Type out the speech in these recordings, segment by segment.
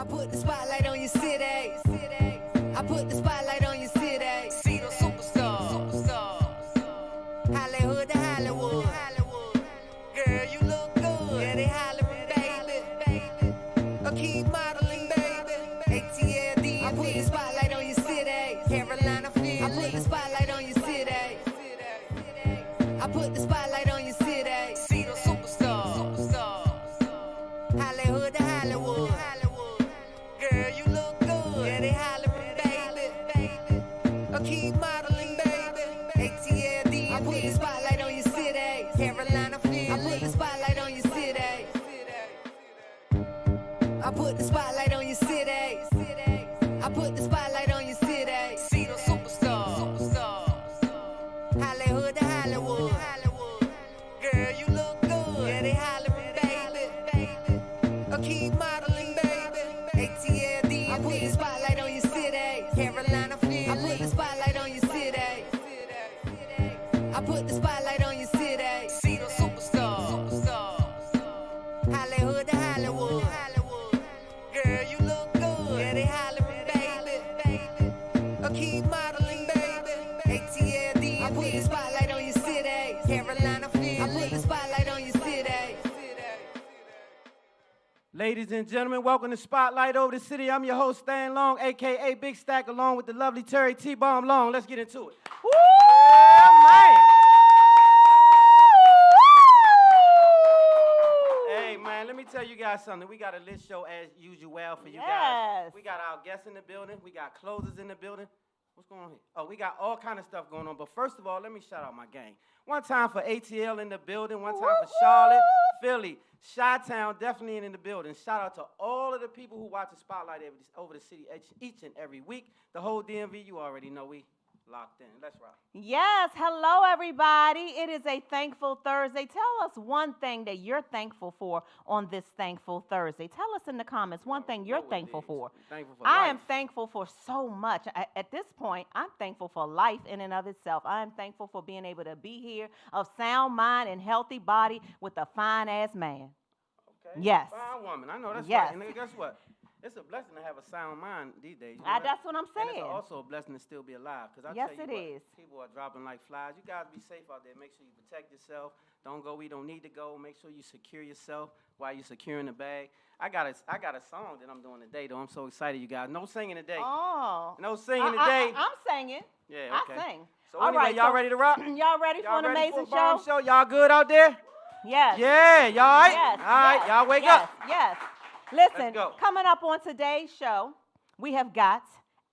I put the spotlight on your city. I put the spotlight on your city. See the superstars. Hollywood to Hollywood. Girl, you look good. Yeah, they hollering, baby. Keep modeling, baby. ATLD. I put the spotlight on your city. Carolina Philly. I put the spotlight on your city. I put the spotlight on your city. See the superstars. Hollywood to Hollywood. Girl, you look good. Yeah, they hollering, baby. Keep modeling, baby. ATLD. I put the spotlight on your city. Carolina Philly. I put the spotlight on your city. I put the spotlight on your city. I put the spotlight on your city. See the superstars. Hollywood to Hollywood. Girl, you look good. Yeah, they hollering, baby. Keep modeling, baby. ATLD. I put the spotlight on your city. Carolina Philly. I put the spotlight on your city. I put the spotlight on your city. See the superstars. Hollywood to Hollywood. Girl, you look good. Yeah, they hollering, baby. Keep modeling, baby. ATLD. I put the spotlight on your city. Carolina Philly. I put the spotlight on your city. Ladies and gentlemen, welcome to Spotlight Over the City. I'm your host, Stan Long, a.k.a. Big Stack, along with the lovely Terry T-Bomb Long. Let's get into it. Woo! Yeah, man. Hey, man, let me tell you guys something. We got a lit show as usual for you guys. We got our guests in the building. We got closers in the building. What's going on here? Oh, we got all kind of stuff going on. But first of all, let me shout out my gang. One time for ATL in the building. One time for Charlotte, Philly, Chi-Town definitely in the building. Shout out to all of the people who watch the Spotlight over the city each and every week. The whole DMV, you already know we locked in. Let's rock. Yes, hello everybody. It is a Thankful Thursday. Tell us one thing that you're thankful for on this Thankful Thursday. Tell us in the comments one thing you're thankful for. Thankful for I life. am thankful for so much. At this point, I'm thankful for life in and of itself. I am thankful for being able to be here of sound mind and healthy body with a fine-ass man. Okay. Yes. Fine woman. I know that's Yes. right. And guess what? It's a blessing to have a sound mind these days. You know That's what I'm saying. And it's also a blessing to still be alive. Because Yes, tell you it is. People are dropping like flies. You guys be safe out there. Make sure you protect yourself. Don't go where you don't need to go. Make sure you secure yourself while you're securing the bag. I got a song that I'm doing today, though. I'm so excited, you guys. No singing today. Oh. No singing today. I'm singing. Yeah, okay. I sing. So all anyway, right, y'all ready to rock? Y'all ready for an amazing show? Y'all good out there? Yes. Yeah, y'all all right? Yes. All right, yes, y'all wake yes, up. Yes. Listen, Let's go. coming up on today's show, we have got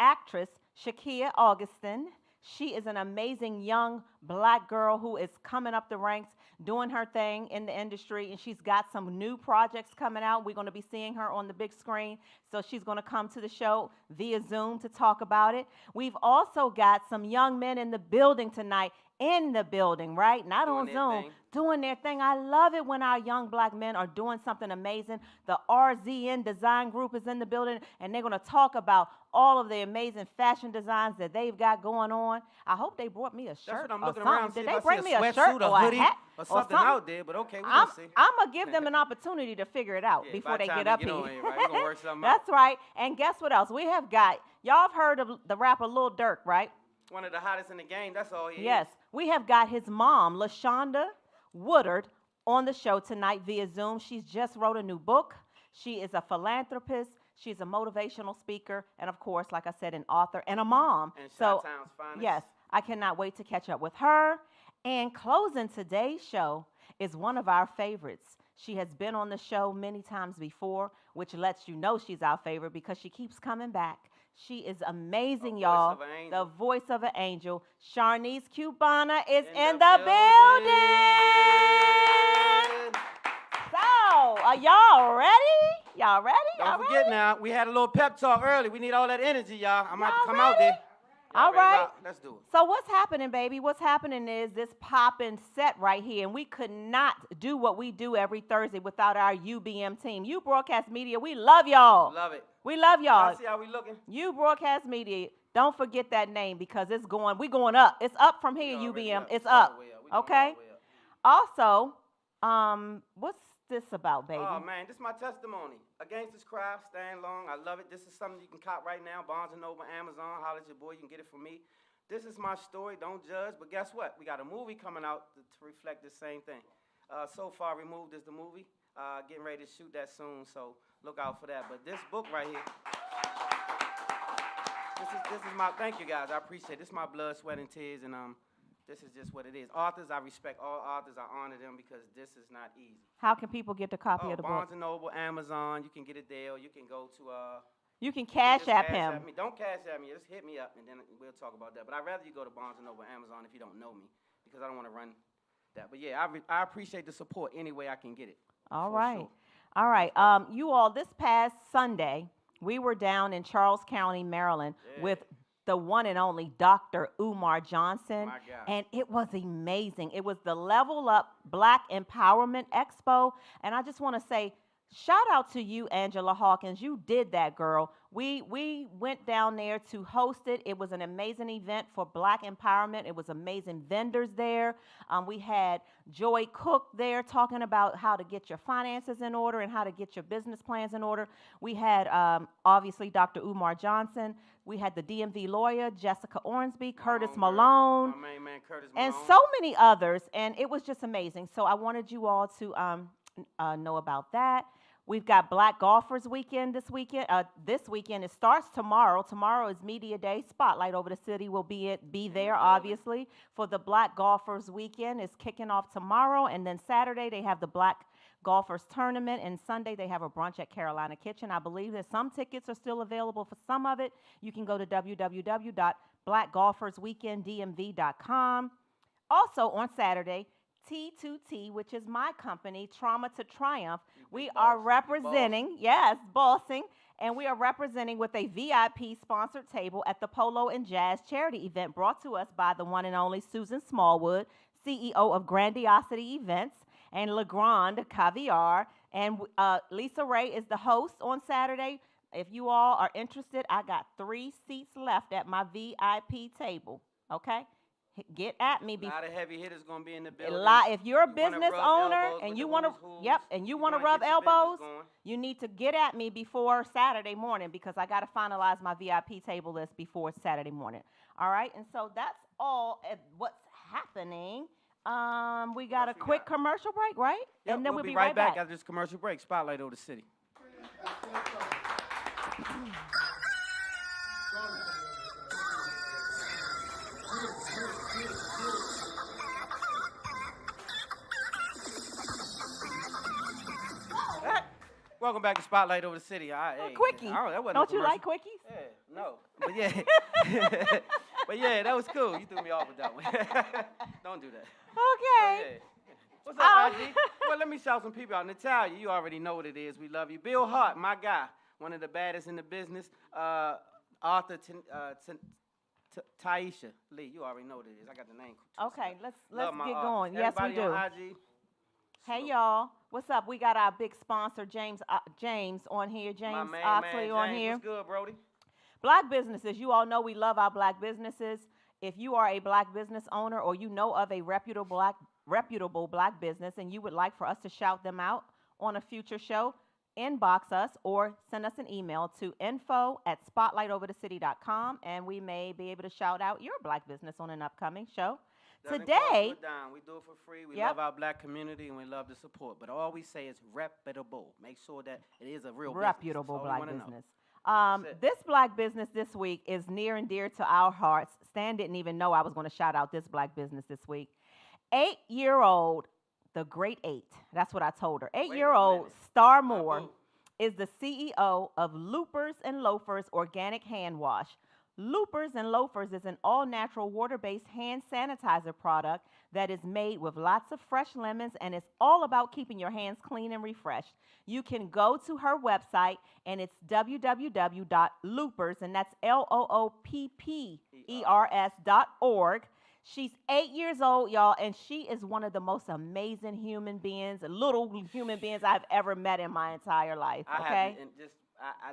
actress Sh'Kia Augustin. She is an amazing young black girl who is coming up the ranks, doing her thing in the industry, and she's got some new projects coming out. We're going to be seeing her on the big screen, so she's going to come to the show via Zoom to talk about it. We've also got some young men in the building tonight, right? Not Doing on their Zoom. thing. Doing their thing. I love it when our young black men are doing something amazing. The RZN Design group is in the building, and they're going to talk about all of the amazing fashion designs that they've got going on. I hope they brought me a shirt. That's what I'm or looking something. around. Did See they if I bring see me a a sweatsuit, shirt a or a hoodie, hat or something out there? But okay, we're going to see. I'm going to give them an opportunity to figure it out before by they the time get up they here. on here, right? We're going to work something out. That's right. And guess what else? We have got, y'all have heard of the rapper Lil Durk, right? One of the hottest in the game. That's all he Yes. is. We have got his mom, LaShawnda Woodard, on the show tonight via Zoom. She's just wrote a new book. She is a philanthropist. She's a motivational speaker. And, of course, like I said, an author and a mom. And So, Chi-Town's finest. yes, I cannot wait to catch up with her. And closing today's show is one of our favorites. She has been on the show many times before, which lets you know she's our favorite because she keeps coming back. She is amazing, y'all. The voice of an angel. Sharnice Cubana is in the building. So, are y'all ready? Y'all ready? Don't forget now, we had a little pep talk early. We need all that energy, y'all. I'm going to have to come out there. All right. Let's do it. So what's happening, baby? What's happening is this poppin' set right here, and we could not do what we do every Thursday without our UBM team. You Broadcast Media, we love y'all. Love it. We love y'all. See how we looking? You Broadcast Media, don't forget that name because we going up. It's up from here, UBM. It's up. Okay? Also, what's this about, baby? Oh, man, this is my testimony. Against this craft, stand long. I love it. This is something you can cop right now. Barnes & Noble, Amazon, holler at your boy. You can get it from me. This is my story. Don't judge. But guess what? We got a movie coming out to reflect the same thing. So Far Removed is the movie. Getting ready to shoot that soon, so look out for that. But this book right here, this is my, thank you guys, I appreciate it. This is my blood, sweat, and tears, and this is just what it is. Authors, I respect all authors. I honor them because this is not easy. How can people get the copy of the Barnes book? & Noble, Amazon, you can get it there, or you can go to... you can cash app cash him. At me. Don't cash at me, just hit me up, and then we'll talk about that. But I'd rather you go to Barnes & Noble, Amazon if you don't know me, because I don't want to run that. But yeah, I appreciate the support any way I can get it. All right. Sure. All right. You all, this past Sunday, we were down in Charles County, Maryland, with the one and only Dr. Umar Johnson. My God. And it was amazing. It was the Level Up Black Empowerment Expo. And I just want to say, shout out to you, Angela Hawkins. You did that, girl. We went down there to host it. It was an amazing event for Black empowerment. It was amazing vendors there. We had Joy Cook there talking about how to get your finances in order and how to get your business plans in order. We had, obviously, Dr. Umar Johnson. We had the DMV lawyer, Jessica Ornsby, Curtis Malone, my main man, Curtis Malone, and so many others. And it was just amazing. So I wanted you all to know about that. We've got Black Golfers Weekend this weekend. This weekend, it starts tomorrow. Tomorrow is Media Day. Spotlight Over the City will be there, obviously, for the Black Golfers Weekend. It's kicking off tomorrow, and then Saturday they have the Black Golfers Tournament, and Sunday they have a brunch at Carolina Kitchen. I believe that some tickets are still available for some of it. You can go to www.blackgolfersweekenddmv.com. Also on Saturday, T2T, which is my company, Trauma to Triumph, we are representing, bossing, and we are representing with a VIP sponsored table at the Polo and Jazz charity event brought to us by the one and only Susan Smallwood, CEO of Grandiosity Events, and Legrand Caviar. And Lisa Ray is the host on Saturday. If you all are interested, I got 3 seats left at my VIP table, okay? Get at me. A lot of heavy hitters gonna be in the building. If you're a business owner and you want to, rub elbows, you need to get at me before Saturday morning because I got to finalize my VIP table list before Saturday morning. All right, and so that's all what's happening. We got a quick commercial break, right? Yep, and then we'll be right back after this commercial break. Spotlight Over the City. Welcome back to Spotlight Over the City. Quickie. Don't you like quickies? Yeah, no. But yeah. But yeah, that was cool. You threw me off with that one. Don't do that. Okay. Yeah. What's up, IG? Well, let me shout some people out. Natalia, you already know what it is. We love you. Bill Hart, my guy, one of the baddest in the business. Arthur Taisha Lee, you already know what it is. I got the name. Okay, let's get going. Yes, we do. On IG. Hey, y'all. What's up? We got our big sponsor, James on here. James Oxley on here. What's good, Brody? Black businesses. You all know we love our black businesses. If you are a black business owner or you know of a reputable black business and you would like for us to shout them out on a future show, inbox us or send us an email to info@spotlightoverthecity.com and we may be able to shout out your black business on an upcoming show. Today, we do it for free. We love our black community and we love the support. But all we say is reputable. Make sure that it is a real reputable business. black business. This black business this week is near and dear to our hearts. Stan didn't even know I was going to shout out this black business this week. 8-year-old, the great 8. That's what I told her. 8-year-old Star Moore is the CEO of Loopers and Loafers Organic Hand Wash. Loopers and Loafers is an all-natural water-based hand sanitizer product that is made with lots of fresh lemons, and it's all about keeping your hands clean and refreshed. You can go to her website, and it's www.loopers, and that's LOOPPERS.org. She's 8 years old, y'all, and she is one of the most amazing human beings, little human beings I've ever met in my entire life, okay?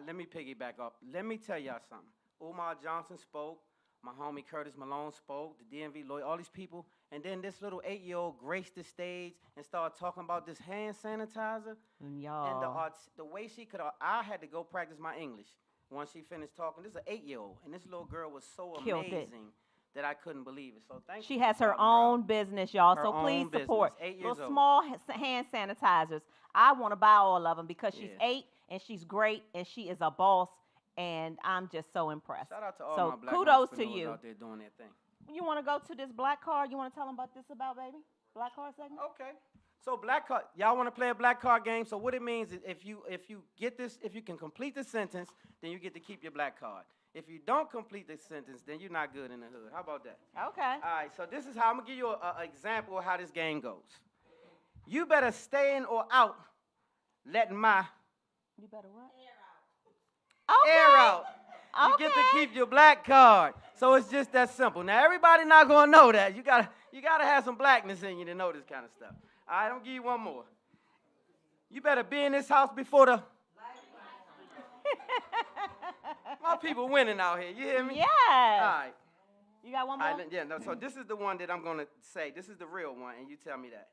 Let me piggyback up. Let me tell y'all something. Umar Johnson spoke. My homie Curtis Malone spoke. The DMV lawyer. All these people. And then this little 8-year-old graced the stage and started talking about this hand sanitizer. Y'all. And the way she could, I had to go practice my English once she finished talking. This is an 8-year-old, and this little girl was so Killed amazing that I couldn't believe it. So thank you. She has her own business, y'all. So Her please own business. support 8 years little old. small hand sanitizers. I want to buy all of them because she's 8 and she's great and she is a boss, and I'm just so impressed. Shout out to all so my black kudos to entrepreneurs you. out there doing their thing. You want to go to this black card? You want to tell them about this baby? Black card segment? Okay. So black card, y'all want to play a black card game? So what it means is if you can complete the sentence, then you get to keep your black card. If you don't complete the sentence, then you're not good in the hood. How about that? Okay. All right, so this is how I'm going to give you an example of how this game goes. You better stay in or out letting my You better what? Okay. air out. You get to keep your black card. So it's just that simple. Now, everybody not going to know that. You gotta have some blackness in you to know this kind of stuff. All right, I'm going to give you one more. You better be in this house before the... My people winning out here. You hear me? Yes. All right. You got one more? Yeah, no, so this is the one that I'm going to say. This is the real one, and you tell me that.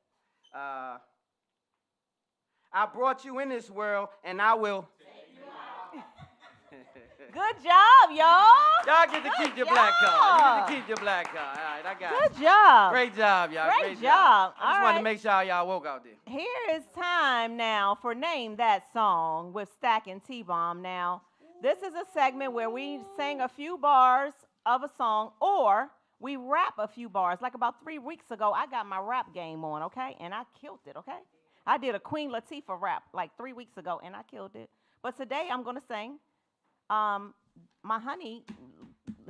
I brought you in this world, and I will... Good job, y'all. Y'all get to keep your black card. You get to keep your black card. All right, I got it. Good job. Great job, y'all. Great job. I just wanted to make sure y'all woke out there. Here is time now for Name That Song with Stack and T-Bomb. Now, this is a segment where we sing a few bars of a song or we rap a few bars. Like about 3 weeks ago, I got my rap game on, okay? And I killed it, okay? I did a Queen Latifah rap like 3 weeks ago, and I killed it. But today I'm going to sing. My honey,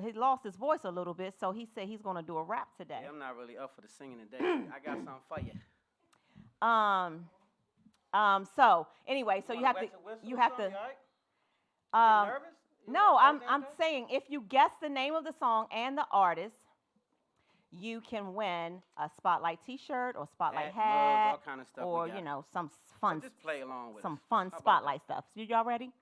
he lost his voice a little bit, so he said he's going to do a rap today. Yeah, I'm not really up for the singing today. I got something for you. So anyway, so you have to. You nervous? No, I'm saying if you guess the name of the song and the artist, you can win a Spotlight T-shirt or Spotlight hat, all kind of stuff or some fun. So just play along with some fun Spotlight stuff. So y'all ready?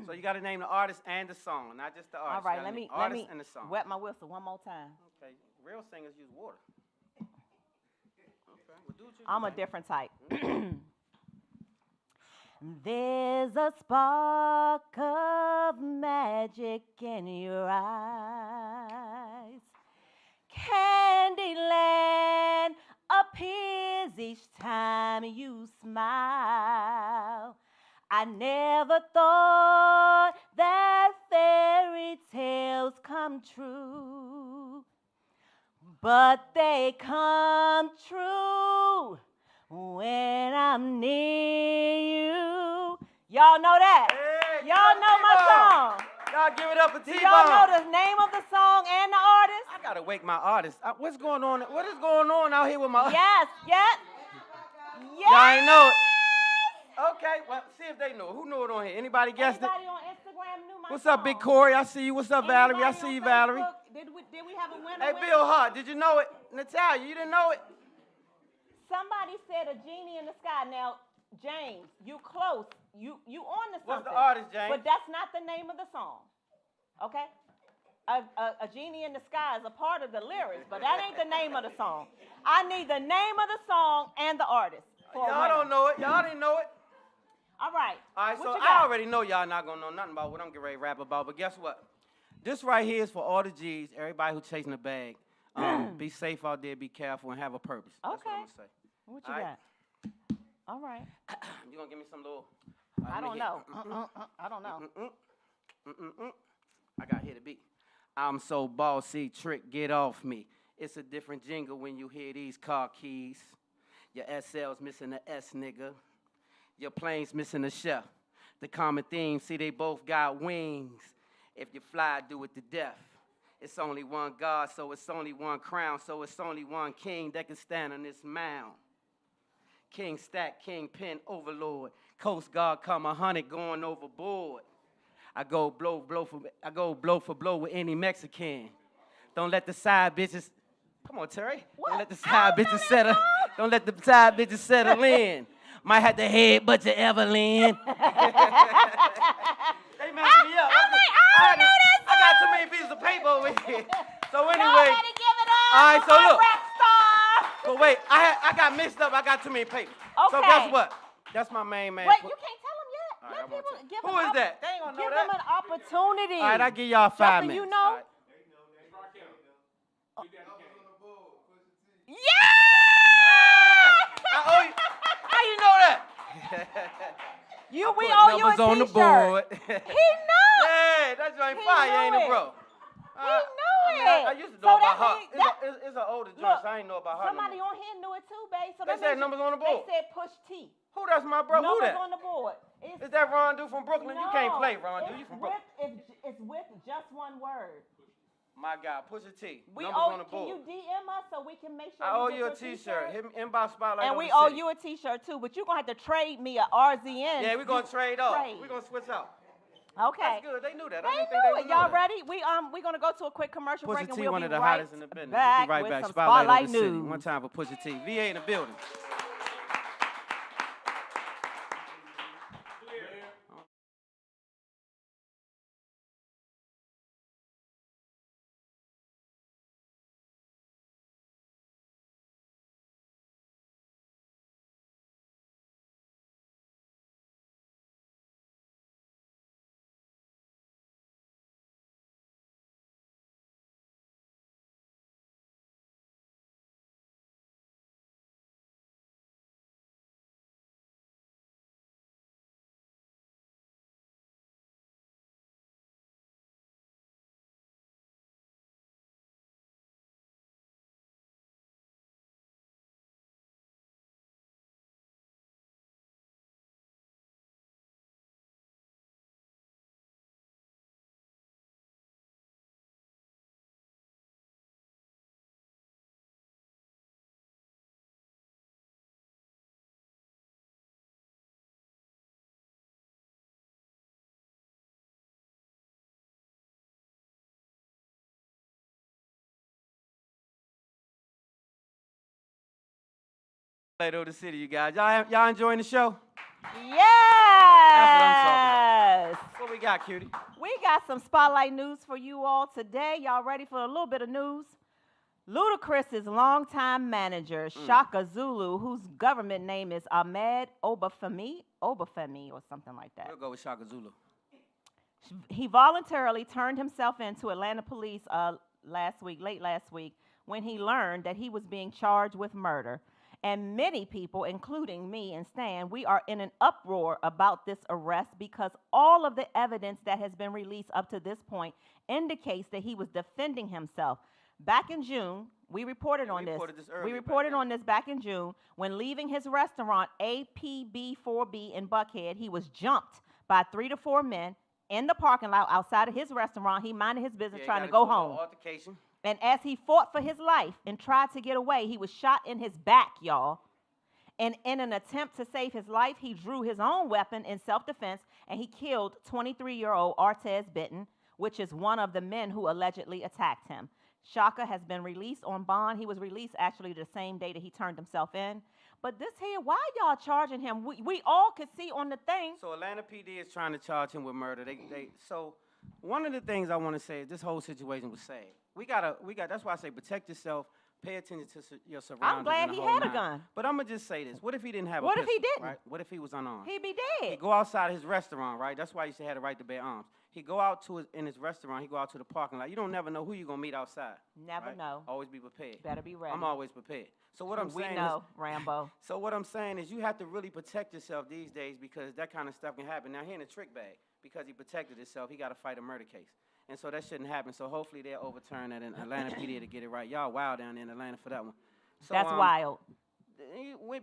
So you got to name the artist and the song, not just the artist. All right, let me and the song. wet my whistle one more time. Okay, real singers use water. Okay, well, do what you I'm do, a different type. There's a spark of magic in your eyes. Candyland appears each time you smile. I never thought that fairy tales come true, but they come true when I'm near you. Y'all know that? Hey, y'all know my song. Y'all give it up for T-Bomb. Do y'all know the name of the song and the artist? I gotta wake my artist. What's going on? What is going on out here with my? Yes. Y'all ain't know it. Okay, well, see if they know. Who knew it on here? Anybody guessed Anybody on Instagram knew my What's song? up, Big Corey? I see you. What's up, Valerie? I Anybody see you, on Valerie. Facebook? Did we have a winner? Hey, Bill Hart, did you know it? Natalia, you didn't know it? Somebody said a genie in the sky. Now, James, you close. You on to something. What's the artist, James? But that's not the name of the song. Okay? A genie in the sky is a part of the lyrics, but that ain't the name of the song. I need the name of the song and the artist. Y'all don't know it. Y'all didn't know it. All right. All right, what so you I got? already know y'all not gonna know nothing about what I'm getting ready to rap about, but guess what? This right here is for all the G's, everybody who's chasing a bag. Be safe out there, be careful, and have a purpose. That's what I'm gonna say. What you All got? All right. You gonna give me some little? I don't know. I don't know. I got to hit a beat. I'm so bossy, trick, get off me. It's a different jingle when you hear these car keys. Your SL's missing the S, nigga. Your plane's missing the chef. The common theme, see, they both got wings. If you fly, do it to death. It's only one God, so it's only one crown, so it's only one king that can stand on this mound. King Stack, King Pin, Overlord. Coast Guard come 100 going overboard. I go blow for blow with any Mexican. Don't let the side bitches. Come on, Terry. What? Don't let the side bitches settle. Don't let the side bitches settle in. Might have to head, but you Evelyn. They messed me up. I know that I got too many pieces of paper over here. So anyway. Y'all better give it up. All right, so look. Rap star. But wait, I got mixed up. I got too many papers. Okay. So guess what? That's my main man. Wait, you can't tell them yet. All right, Let I'm gonna people tell- give Who them is that? They ain't gonna know Give that. them an opportunity. All right, I give y'all 5 Justin, minutes. you know? All right. Yeah! I owe you. How you know that? We I put owe you a numbers on the t-shirt. board. He knew it. Yeah, that's right. He Fire, ain't knew it, it. bro? He knew I it. used to So know that about her. means- It's an older joint, Look, so I ain't know about her. Somebody no more. on here knew it too, babe. So They that said means numbers on the board. They said push T. Who that's my bro? Who Numbers that? on the board. Is that Ron Du from Brooklyn? You can't play, Ron Du. You from Brooklyn. It's with just one word. My God, push a T. We Numbers owe. on the Can board. you DM us so we can make sure? I owe we you a get your T-shirt. Hit inbox spotlight. And on we the owe city. you a T-shirt too, but you're gonna have to trade me a RZN. Yeah, we're gonna trade off. Trade. We're gonna switch out. Okay. That's good. They knew that. They I didn't think knew they it. would know Y'all that. ready? We're gonna go to a quick commercial Pusha break and T, we'll one be of the right hottest in the business. back We'll be right with back. some Spotlight spotlight of the city. news. One time for Pusha T. VA in the building. Of the city, you guys. Y'all enjoying the show? Yes. What we got, cutie? We got some spotlight news for you all today. Y'all ready for a little bit of news? Ludacris's longtime manager, Chaka Zulu, whose government name is Ime Udoka, or something like that. We'll go with Chaka Zulu. He voluntarily turned himself in to Atlanta police late last week, when he learned that he was being charged with murder. And many people, including me and Stan, we are in an uproar about this arrest because all of the evidence that has been released up to this point indicates that he was defending himself. Back in June, we reported on this. We reported on this back in June when leaving his restaurant APB4B in Buckhead, he was jumped by 3 to 4 men in the parking lot outside of his restaurant. He minded his business trying to go home. Altercation. And as he fought for his life and tried to get away, he was shot in his back, y'all. And in an attempt to save his life, he drew his own weapon in self-defense, and he killed 23-year-old Artez Benton, which is one of the men who allegedly attacked him. Chaka has been released on bond. He was released actually the same day that he turned himself in. But this here, why y'all charging him? We all could see on the thing. So Atlanta PD is trying to charge him with murder. So one of the things I want to say is this whole situation was sad. We got. That's why I say protect yourself. Pay attention to your surroundings. I'm glad he had a gun. But I'm gonna just say this: what if he didn't have a What pistol? if he didn't? Right? What if he was unarmed? He'd be He dead. go outside his restaurant, right? That's why he should have the right to bear arms. He go out in his restaurant. He go out to the parking lot. You don't never know who you're gonna meet outside. Never right? know. Always be prepared. Better be ready. I'm always prepared. So what I'm We saying know, is, Rambo. so what I'm saying is, you have to really protect yourself these days because that kind of stuff can happen. Now he in a trick bag because he protected himself. He got to fight a murder case. And so that shouldn't happen. So hopefully they'll overturn that in Atlanta PD to get it right. Y'all wild down there in Atlanta for that one. So, That's wild.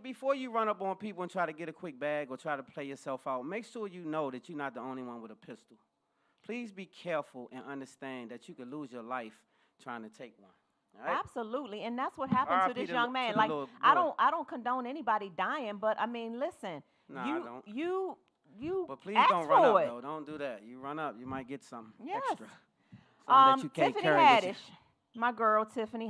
Before you run up on people and try to get a quick bag or try to play yourself out, make sure you know that you're not the only one with a pistol. Please be careful and understand that you could lose your life trying to take one. All right? Absolutely, and that's what happened to R.I.P. this to young the man. little Like boy. I don't condone anybody dying, but I mean, listen, Nah, I don't. you But please ask don't run for up, it. though. Don't do that. You run up, you might get some Yes. extra. Something that you can't Tiffany carry with you. Haddish, my girl Tiffany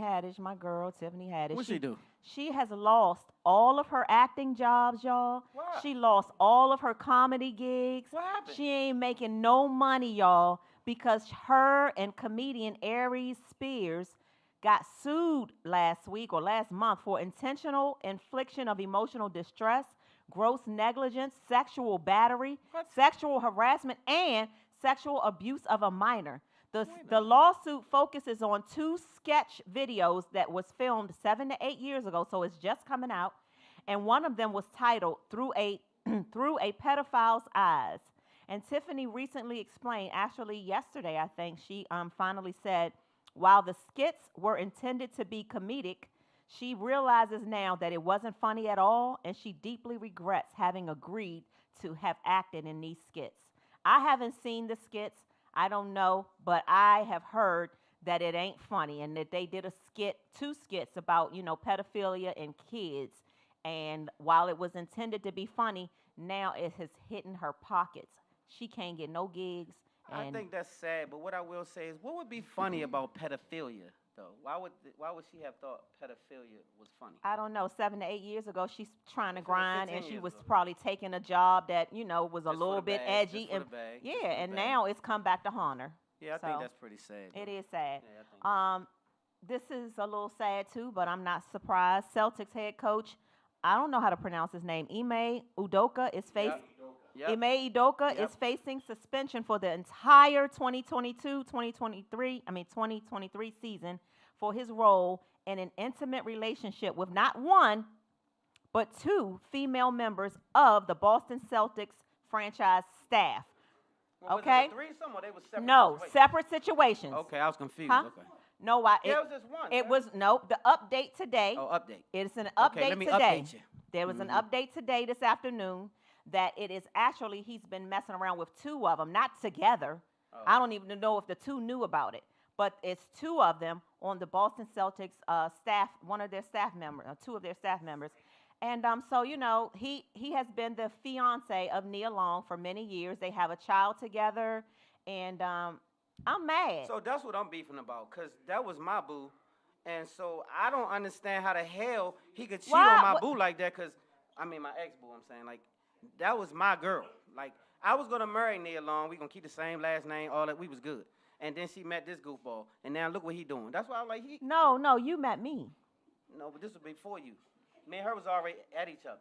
Haddish. What she do? She has lost all of her acting jobs, y'all. What? She lost all of her comedy gigs. What happened? She ain't making no money, y'all, because her and comedian Aries Spears got sued last week or last month for intentional infliction of emotional distress, gross negligence, sexual battery, sexual harassment, and sexual abuse of a minor. The lawsuit focuses on 2 sketch videos that was filmed 7 to 8 years ago, so it's just coming out, and one of them was titled Through a Pedophile's Eyes. And Tiffany recently explained, actually yesterday I think, she finally said, while the skits were intended to be comedic, she realizes now that it wasn't funny at all, and she deeply regrets having agreed to have acted in these skits. I haven't seen the skits. I don't know, but I have heard that it ain't funny and that they did a skit, 2 skits about, pedophilia and kids. And while it was intended to be funny, now it has hit in her pockets. She can't get no gigs. I think that's sad, but what I will say is, what would be funny about pedophilia, though? Why would she have thought pedophilia was funny? I don't know. 7 to 8 years ago, she's trying to grind, and she was probably taking a job that, was a little bit edgy. And now it's come back to haunt her. Yeah, I think that's pretty sad. It is sad. Yeah, this is a little sad, too, but I'm not surprised. Celtics head coach, I don't know how to pronounce his name, Ime Udoka is facing... Yep. Ime Udoka is facing suspension for the entire 2023 season for his role in an intimate relationship with not 1, but 2 female members of the Boston Celtics franchise staff. Well, okay? Was it a threesome or they were separate situations? Separate situations. Okay, I was confused. Huh? Okay. No, it was just one. It was, the update today. Oh, update. It's an update okay, let me today. Update you. There was an update today this afternoon that it is actually, he's been messing around with 2 of them, not together. Oh. I don't even know if the 2 knew about it, but it's 2 of them on the Boston Celtics staff, 2 of their staff members. And so, he has been the fiance of Nia Long for many years. They have a child together, and I'm mad. So that's what I'm beefing about, because that was my boo. And so I don't understand how the hell he could cheat on my boo like that, because, my ex-boo, I'm saying, like, that was my girl. Like, I was going to marry Nia Long. We going to keep the same last name, all that. We was good. And then she met this goofball. And now look what he doing. That's why I was like, No, you met me. No, but this was before you. Me and her was already at each other.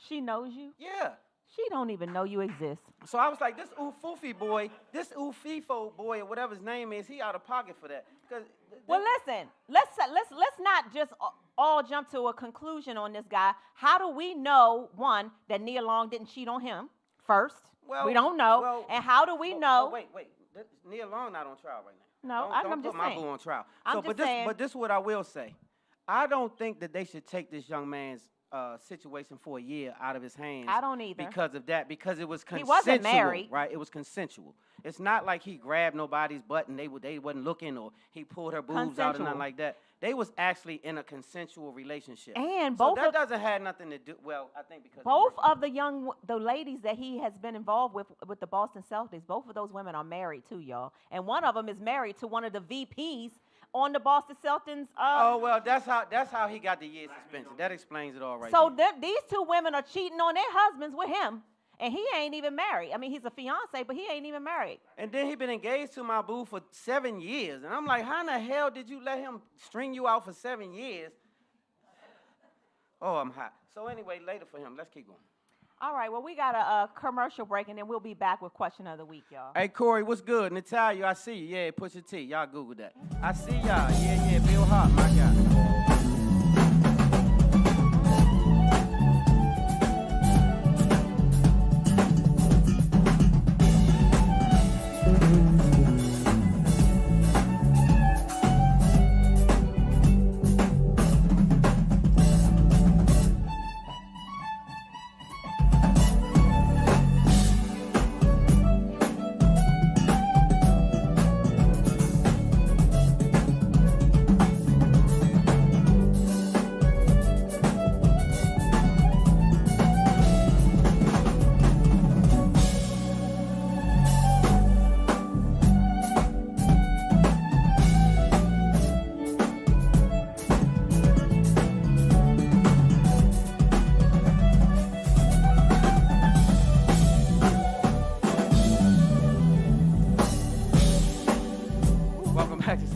She knows you? Yeah. She don't even know you exist. So I was like, this Ufufo boy, or whatever his name is, he out of pocket for that. Well, listen, let's not just all jump to a conclusion on this guy. How do we know, 1, that Nia Long didn't cheat on him first? Well, we don't know. Well, and how do we know? Wait. Nia Long not on trial right now. No, I'm just saying. Don't put my boo on trial. saying. But this is what I will say. I don't think that they should take this young man's situation for a year out of his hands. I don't either. Because of that, because it was consensual. He wasn't married. Right, it was consensual. It's not like he grabbed nobody's butt and they wasn't looking, or he pulled her boobs out or nothing like that. They was actually in a consensual relationship. And so that doesn't have nothing to do, well, I think because both of the ladies that he has been involved with the Boston Celtics, both of those women are married too, y'all. And one of them is married to one of the VPs on the Boston Celtics. Oh, well, that's how he got the year suspension. That explains it all right. So these 2 women are cheating on their husbands with him, and he ain't even married. He's a fiance, but he ain't even married. And then he been engaged to my boo for 7 years. And I'm like, how in the hell did you let him string you out for 7 years? Oh, I'm hot. So anyway, later for him. Let's keep going. All right, well, we got a commercial break, and then we'll be back with Question of the Week, y'all. Hey, Corey, what's good? Natalia, I see you. Yeah, Pusha T. Y'all Google that. I see y'all. Yeah, Bill Hart, my guy.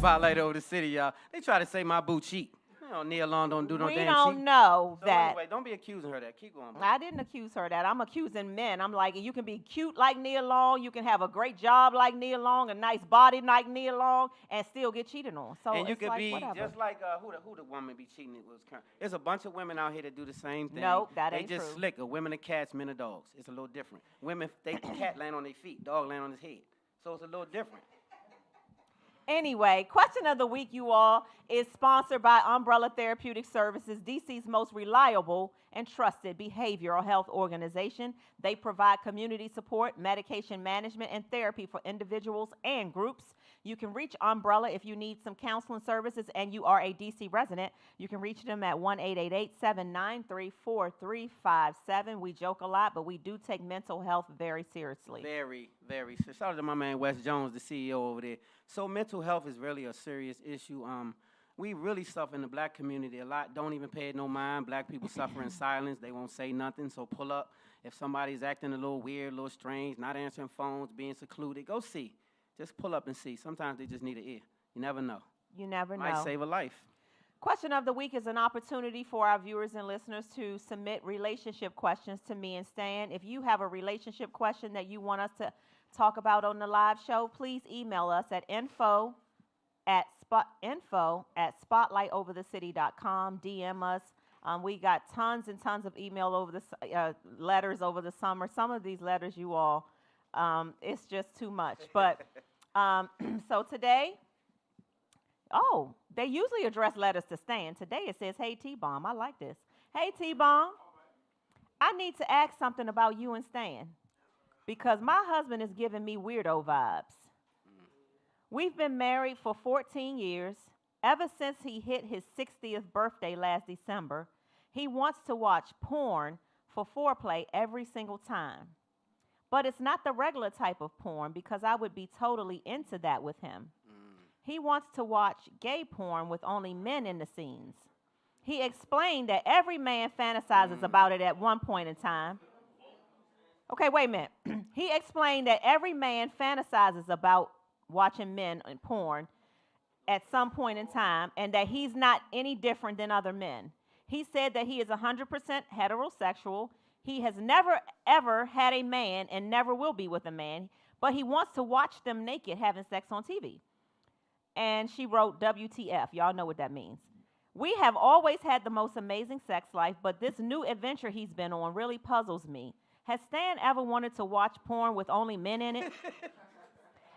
spotlight over the city, y'all. They try to say my boo cheat. You know, Nia Long don't do no damn cheat. We don't know so that. Anyway, don't be accusing her of that. Keep going. Bro. I didn't accuse her of that. I'm accusing men. I'm like, you can be cute like Nia Long, you can have a great job like Nia Long, a nice body like Nia Long, and still get cheated on. So and you it's could like, be whatever. just like who the woman be cheating with. There's a bunch of women out here that do the same thing. Nope, that ain't true. They just slicker. Women are cats, men are dogs. It's a little different. Women, cat land on their feet, dog land on his head. So it's a little different. Anyway, question of the week, you all, is sponsored by Umbrella Therapeutic Services, DC's most reliable and trusted behavioral health organization. They provide community support, medication management, and therapy for individuals and groups. You can reach Umbrella if you need some counseling services and you are a DC resident. You can reach them at 1-888-793-4357. We joke a lot, but we do take mental health very seriously. Very, very. So shout out to my man Wes Jones, the CEO over there. So mental health is really a serious issue. We really suffer in the black community a lot. Don't even pay it no mind. Black people suffer in silence. They won't say nothing. So pull up. If somebody's acting a little weird, a little strange, not answering phones, being secluded, go see. Just pull up and see. Sometimes they just need an ear. You never know. You never know. Might save a life. Question of the week is an opportunity for our viewers and listeners to submit relationship questions to me and Stan. If you have a relationship question that you want us to talk about on the live show, please email us at info@spotlightoverthecity.com. DM us. We got tons and tons of email over the letters over the summer. Some of these letters, you all, it's just too much. But so today, they usually address letters to Stan. Today it says, "Hey T-Bomb." I like this. "Hey T-Bomb, I need to ask something about you and Stan because my husband is giving me weirdo vibes. We've been married for 14 years. Ever since he hit his 60th birthday last December, he wants to watch porn for foreplay every single time. But it's not the regular type of porn because I would be totally into that with him. He wants to watch gay porn with only men in the scenes. He explained that every man fantasizes about it at one point in time. Okay, wait a minute. He explained that every man fantasizes about watching men in porn at some point in time and that he's not any different than other men. He said that he is 100% heterosexual. He has never, ever had a man and never will be with a man, but he wants to watch them naked having sex on TV. And she wrote WTF. Y'all know what that means. We have always had the most amazing sex life, but this new adventure he's been on really puzzles me. Has Stan ever wanted to watch porn with only men in it?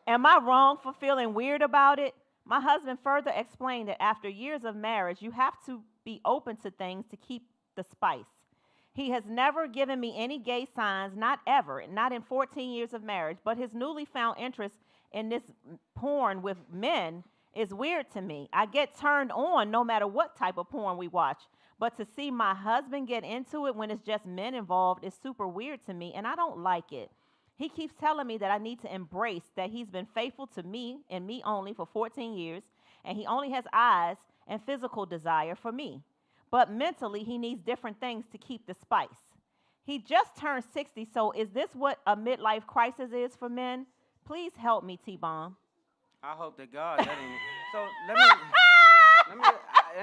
Am I wrong for feeling weird about it? My husband further explained that after years of marriage, you have to be open to things to keep the spice. He has never given me any gay signs, not ever, not in 14 years of marriage, but his newly found interest in this porn with men is weird to me. I get turned on no matter what type of porn we watch, but to see my husband get into it when it's just men involved is super weird to me, and I don't like it. He keeps telling me that I need to embrace that he's been faithful to me and me only for 14 years, and he only has eyes and physical desire for me. But mentally, he needs different things to keep the spice. He just turned 60, so is this what a midlife crisis is for men? Please help me, T-Bomb. I hope to God that ain't. So let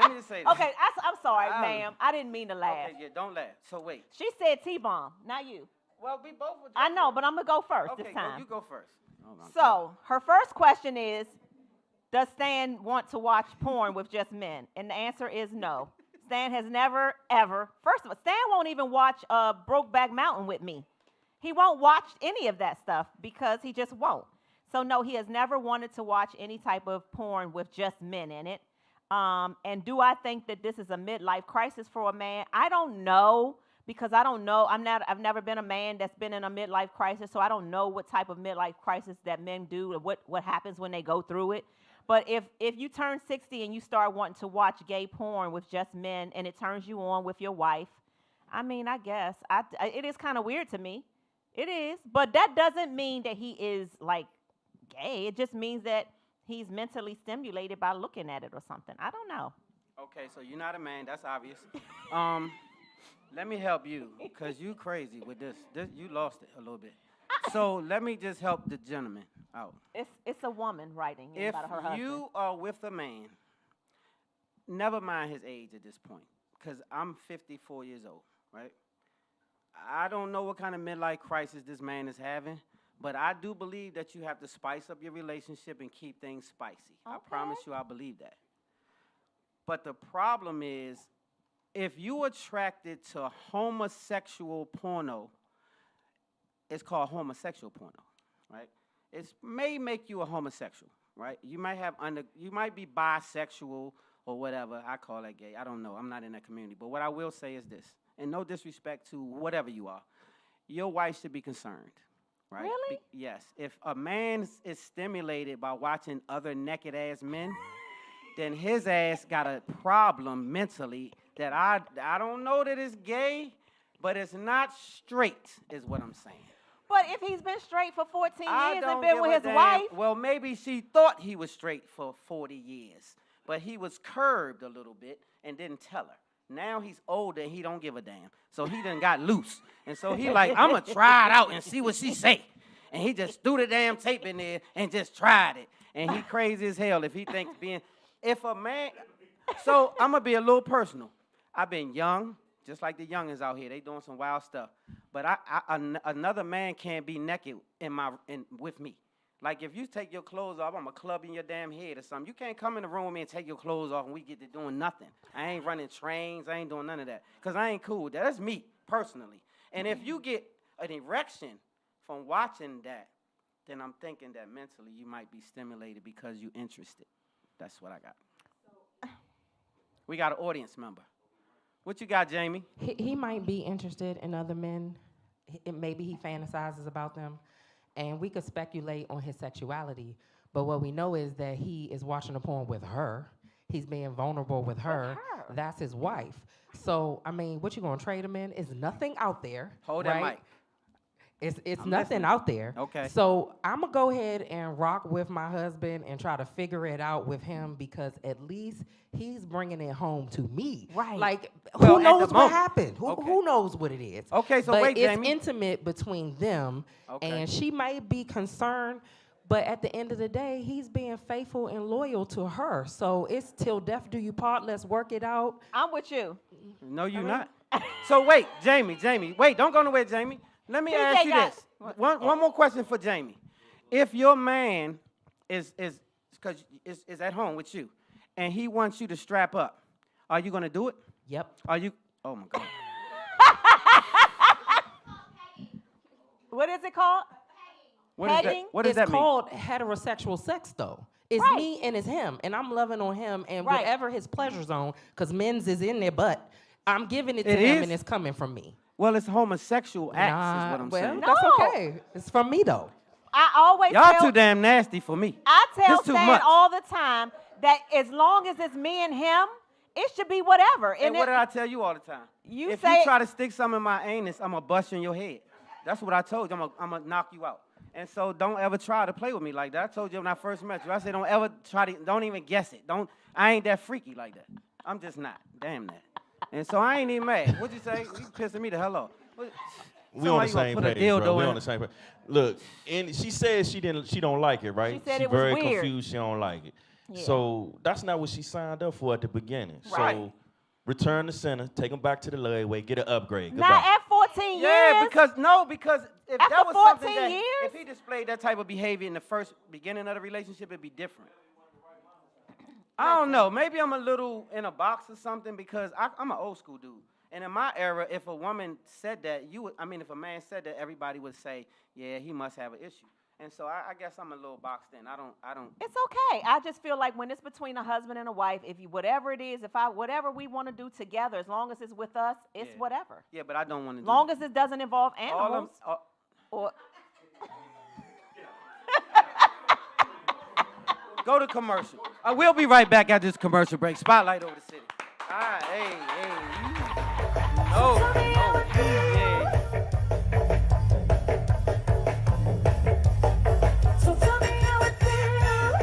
me just say this. Okay, I'm sorry, ma'am. I didn't mean to laugh. Okay, yeah, don't laugh. So wait. She said T-Bomb, not you. Well, we both were. I know, but I'm going to go first this time. Okay, you go first. So her first question is, does Stan want to watch porn with just men? And the answer is no. Stan has never, ever. First of all, Stan won't even watch Brokeback Mountain with me. He won't watch any of that stuff because he just won't. So, no, he has never wanted to watch any type of porn with just men in it. And do I think that this is a midlife crisis for a man? I don't know because I don't know. I've never been a man that's been in a midlife crisis, so I don't know what type of midlife crisis that men do or what happens when they go through it. But if you turn 60 and you start wanting to watch gay porn with just men and it turns you on with your wife, I mean, I guess. It is kind of weird to me. It is. But that doesn't mean that he is, like, gay. It just means that he's mentally stimulated by looking at it or something. I don't know. Okay, so you're not a man. That's obvious. Let me help you because you crazy with this. You lost it a little bit. So let me just help the gentleman out. It's a woman writing If about her husband. you are with a man, never mind his age at this point, because I'm 54 years old, right? I don't know what kind of midlife crisis this man is having, but I do believe that you have to spice up your relationship and keep things spicy. I promise you I believe that. But the problem is, if you're attracted to homosexual porno, it's called homosexual porno, right? It may make you a homosexual, right? You might be bisexual or whatever. I call that gay. I don't know. I'm not in that community. But what I will say is this, and no disrespect to whatever you are, your wife should be concerned, right? Really? Yes. If a man is stimulated by watching other naked-ass men, then his ass got a problem mentally that I don't know that it's gay, but it's not straight, is what I'm saying. But if he's been straight for 14 I years don't and been give with a his damn. wife. Well, maybe she thought he was straight for 40 years, but he was curbed a little bit and didn't tell her. Now he's older and he don't give a damn. So he done got loose. And so he like, I'm going to try it out and see what she say. And he just threw the damn tape in there and just tried it. And he crazy as hell if he thinks if a man, so I'm going to be a little personal. I've been young, just like the youngins out here. They doing some wild stuff. But another man can't be naked with me. Like, if you take your clothes off, I'm going to club in your damn head or something. You can't come in the room with me and take your clothes off and we get to doing nothing. I ain't running trains. I ain't doing none of that. Because I ain't cool with that. That's me, personally. And if you get an erection from watching that, then I'm thinking that mentally you might be stimulated because you're interested. That's what I got. We got an audience member. What you got, Jamie? He might be interested in other men. Maybe he fantasizes about them. And we could speculate on his sexuality. But what we know is that he is watching the porn with her. He's being vulnerable with her. That's his wife. So, I mean, what you going to trade him in? Is nothing out there. Hold right? that mic. It's I'm nothing listening. out there. Okay. So I'm going to go ahead and rock with my husband and try to figure it out with him because at least he's bringing it home to me. Right. Like, Well, who knows what moment. happened? Okay. Who knows what it is? Okay, so but wait, it's Jamie. intimate between them, Okay. and she might be concerned, but at the end of the day, he's being faithful and loyal to her. So it's till death do you part. Let's work it out. I'm with you. No, you're not. So wait, Jamie, wait, don't go nowhere, Jamie. Let me ask you got- this. One more question for Jamie. If your man is at home with you, and he wants you to strap up, are you gonna do it? Yep. Are you? Oh my God. What is it called? What is that? Pegging? What does It's that mean? called heterosexual sex, though. It's Right. me and it's him, and I'm loving on him and Right. whatever his pleasure zone, because men's is in their butt. I'm giving it to It him, is? and it's coming from me. Well, it's homosexual acts, is what I'm well, saying. that's No. okay. It's from me, though. I always Y'all tell, too damn nasty for me. I tell This too Stan much. all the time that as long as it's me and him, it should be whatever. And And what it- did I tell you all the time? You if say- you try to stick something in my anus, I'm going to bust you in your head. That's what I told you. I'm going to knock you out. And so don't ever try to play with me like that. I told you when I first met you. I said don't ever don't even guess it. I ain't that freaky like that. I'm just not. Damn that. And so I ain't even mad. What'd you say? You pissing me the hell off. We on the same page, bro. We on the same page. Look, and she says she don't like it, right? She said She it was very weird. confused. She don't like it. Yeah. So that's not what she signed up for at the beginning. Right. So return the center, take them back to the layaway, get an upgrade. not Goodbye. at 14 Yeah, years. because if After that was something 14 that years? if he displayed that type of behavior in the first beginning of the relationship, it'd be different. I don't know. Maybe I'm a little in a box or something because I'm an old school dude. And in my era, if a woman said that, if a man said that, everybody would say, yeah, he must have an issue. And so I guess I'm a little boxed in. I don't. It's okay. I just feel like when it's between a husband and a wife, whatever it is, whatever we want to do together, as long as it's with us, it's Yeah. whatever. Yeah, but I don't want to do Long that. as it doesn't involve All animals. Or Go to commercial. We'll be right back after this commercial break. Spotlight over the city. All right, hey. No, yeah. So tell me how it feels.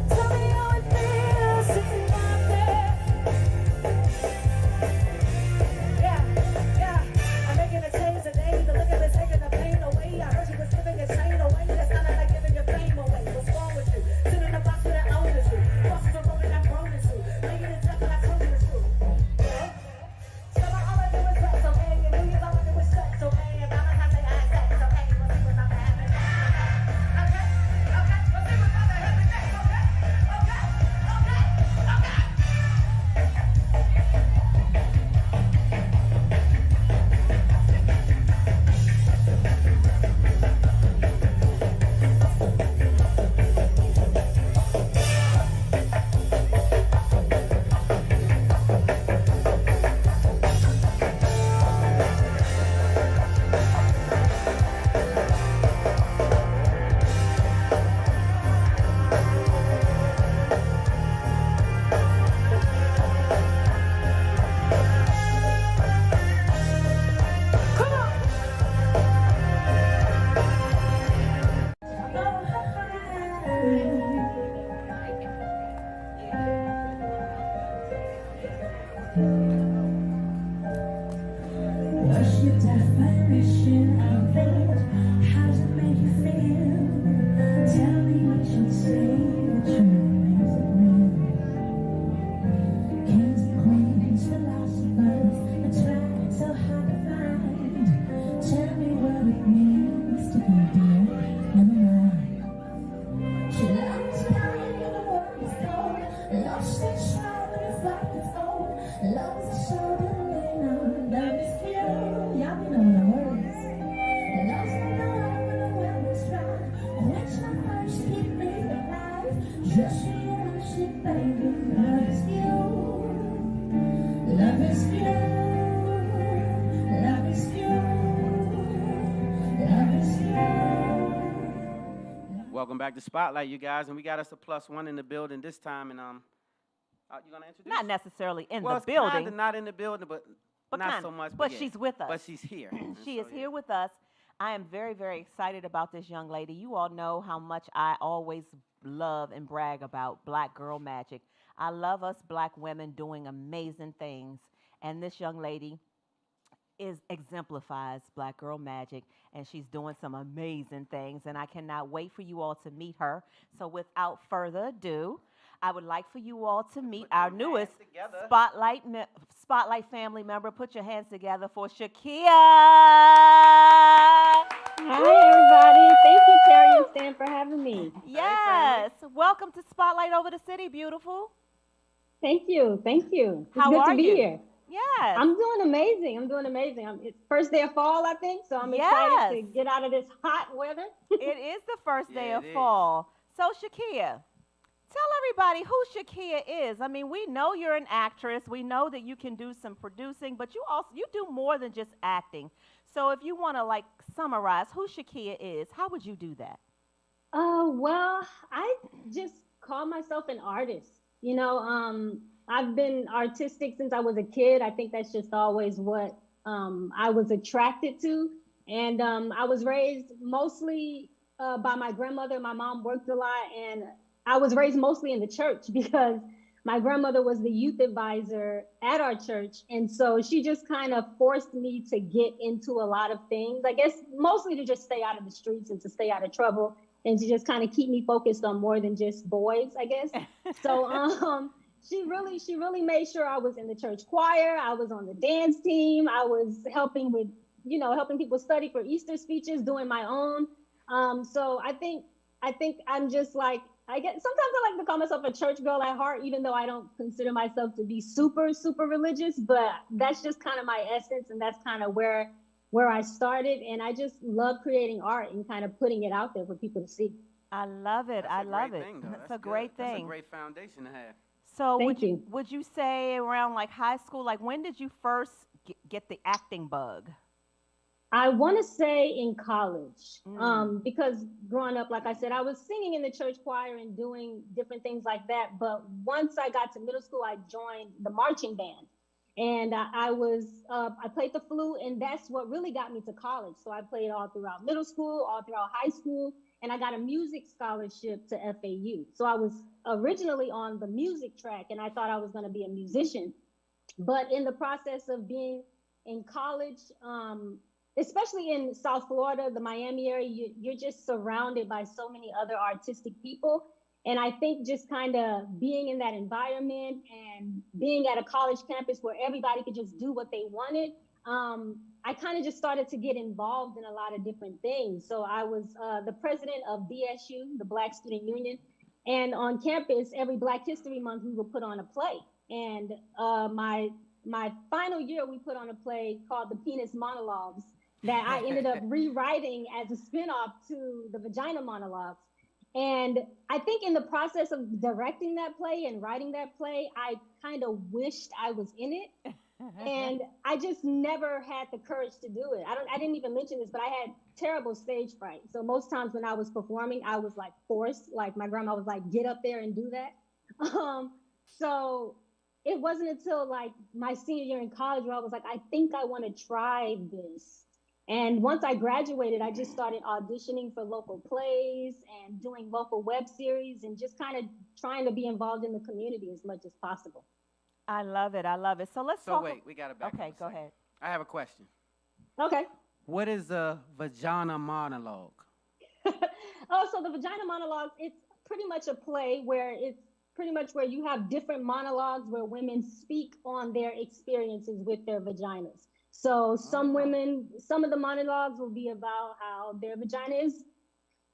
Tell me how it feels sitting out there. Yeah. Welcome back to Spotlight, you guys, and we got us a +1 in the building this time. And you gonna introduce? Not necessarily in well, the building. Well, not in the building, but not so much. But yeah. she's with us. But she's here. She is here with us. I am very, very excited about this young lady. You all know how much I always love and brag about Black Girl Magic. I love us Black women doing amazing things, and this young lady exemplifies Black Girl Magic, and she's doing some amazing things, and I cannot wait for you all to meet her. So without further ado, I would like for you all to meet our newest Spotlight family member. Put your hands together for Sh'Kia. Hi, everybody. Thank you, Terry and Stan, for having me. Yes. Welcome to Spotlight Over the City, beautiful. Thank you. Thank you. It's How good are to be you? Here. Yes. I'm doing amazing. It's first day of fall, I think, so I'm excited to get out of this hot weather. It is the first day of fall. So, Sh'Kia, tell everybody who Sh'Kia is. I mean, we know you're an actress. We know that you can do some producing, but you do more than just acting. So if you want to summarize who Sh'Kia is, how would you do that? Well, I just call myself an artist. You know, I've been artistic since I was a kid. I think that's just always what I was attracted to. And I was raised mostly by my grandmother. My mom worked a lot, and I was raised mostly in the church because my grandmother was the youth advisor at our church. And so she just kind of forced me to get into a lot of things, I guess, mostly to just stay out of the streets and to stay out of trouble and to just kind of keep me focused on more than just boys, I guess. So she really made sure I was in the church choir. I was on the dance team. I was helping with, helping people study for Easter speeches, doing my own. So I think I'm just sometimes I like to call myself a church girl at heart, even though I don't consider myself to be super, super religious, but that's just kind of my essence. And that's kind of where I started. And I just love creating art and kind of putting it out there for people to see. I love it. I love it. That's a great thing. That's a great foundation to have. So would you say around high school, when did you first get the acting bug? I want to say in college, because growing up, like I said, I was singing in the church choir and doing different things like that. But once I got to middle school, I joined the marching band, and I played the flute, and that's what really got me to college. So I played all throughout middle school, all throughout high school, and I got a music scholarship to FAU. So I was originally on the music track, and I thought I was going to be a musician. But in the process of being in college, especially in South Florida, the Miami area, you're just surrounded by so many other artistic people. And I think just kind of being in that environment and being at a college campus where everybody could just do what they wanted, I kind of just started to get involved in a lot of different things. So I was the president of BSU, the Black Student Union. And on campus, every Black History Month, we would put on a play. And my final year, we put on a play called The Penis Monologues, that I ended up rewriting as a spinoff to the Vagina Monologues. And I think in the process of directing that play and writing that play, I kind of wished I was in it. And I just never had the courage to do it. I didn't even mention this, but I had terrible stage fright. So most times when I was performing, I was forced, my grandma was get up there and do that. So it wasn't until my senior year in college where I was I think I want to try this. And once I graduated, I just started auditioning for local plays and doing local web series and just kind of trying to be involved in the community as much as possible. I love it. I love it. So let's talk. Wait, we got to back up. Okay, go ahead. I have a question. Okay. What is a vagina monologue? So the Vagina Monologues, it's pretty much a play where you have different monologues where women speak on their experiences with their vaginas. So some of the monologues will be about how their vagina is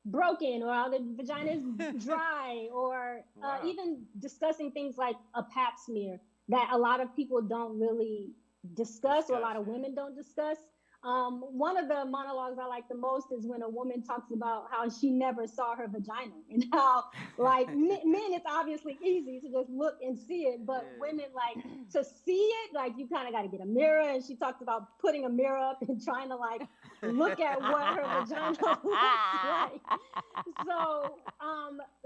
broken or how their vagina is dry or even discussing things like a pap smear that a lot of people don't really discuss or a lot of women don't discuss. One of the monologues I like the most is when a woman talks about how she never saw her vagina and how, like, men, it's obviously easy to just look and see it, but women, like, to see it, like, you kind of got to get a mirror. And she talks about putting a mirror up and trying to, like, look at what her vagina looks like. So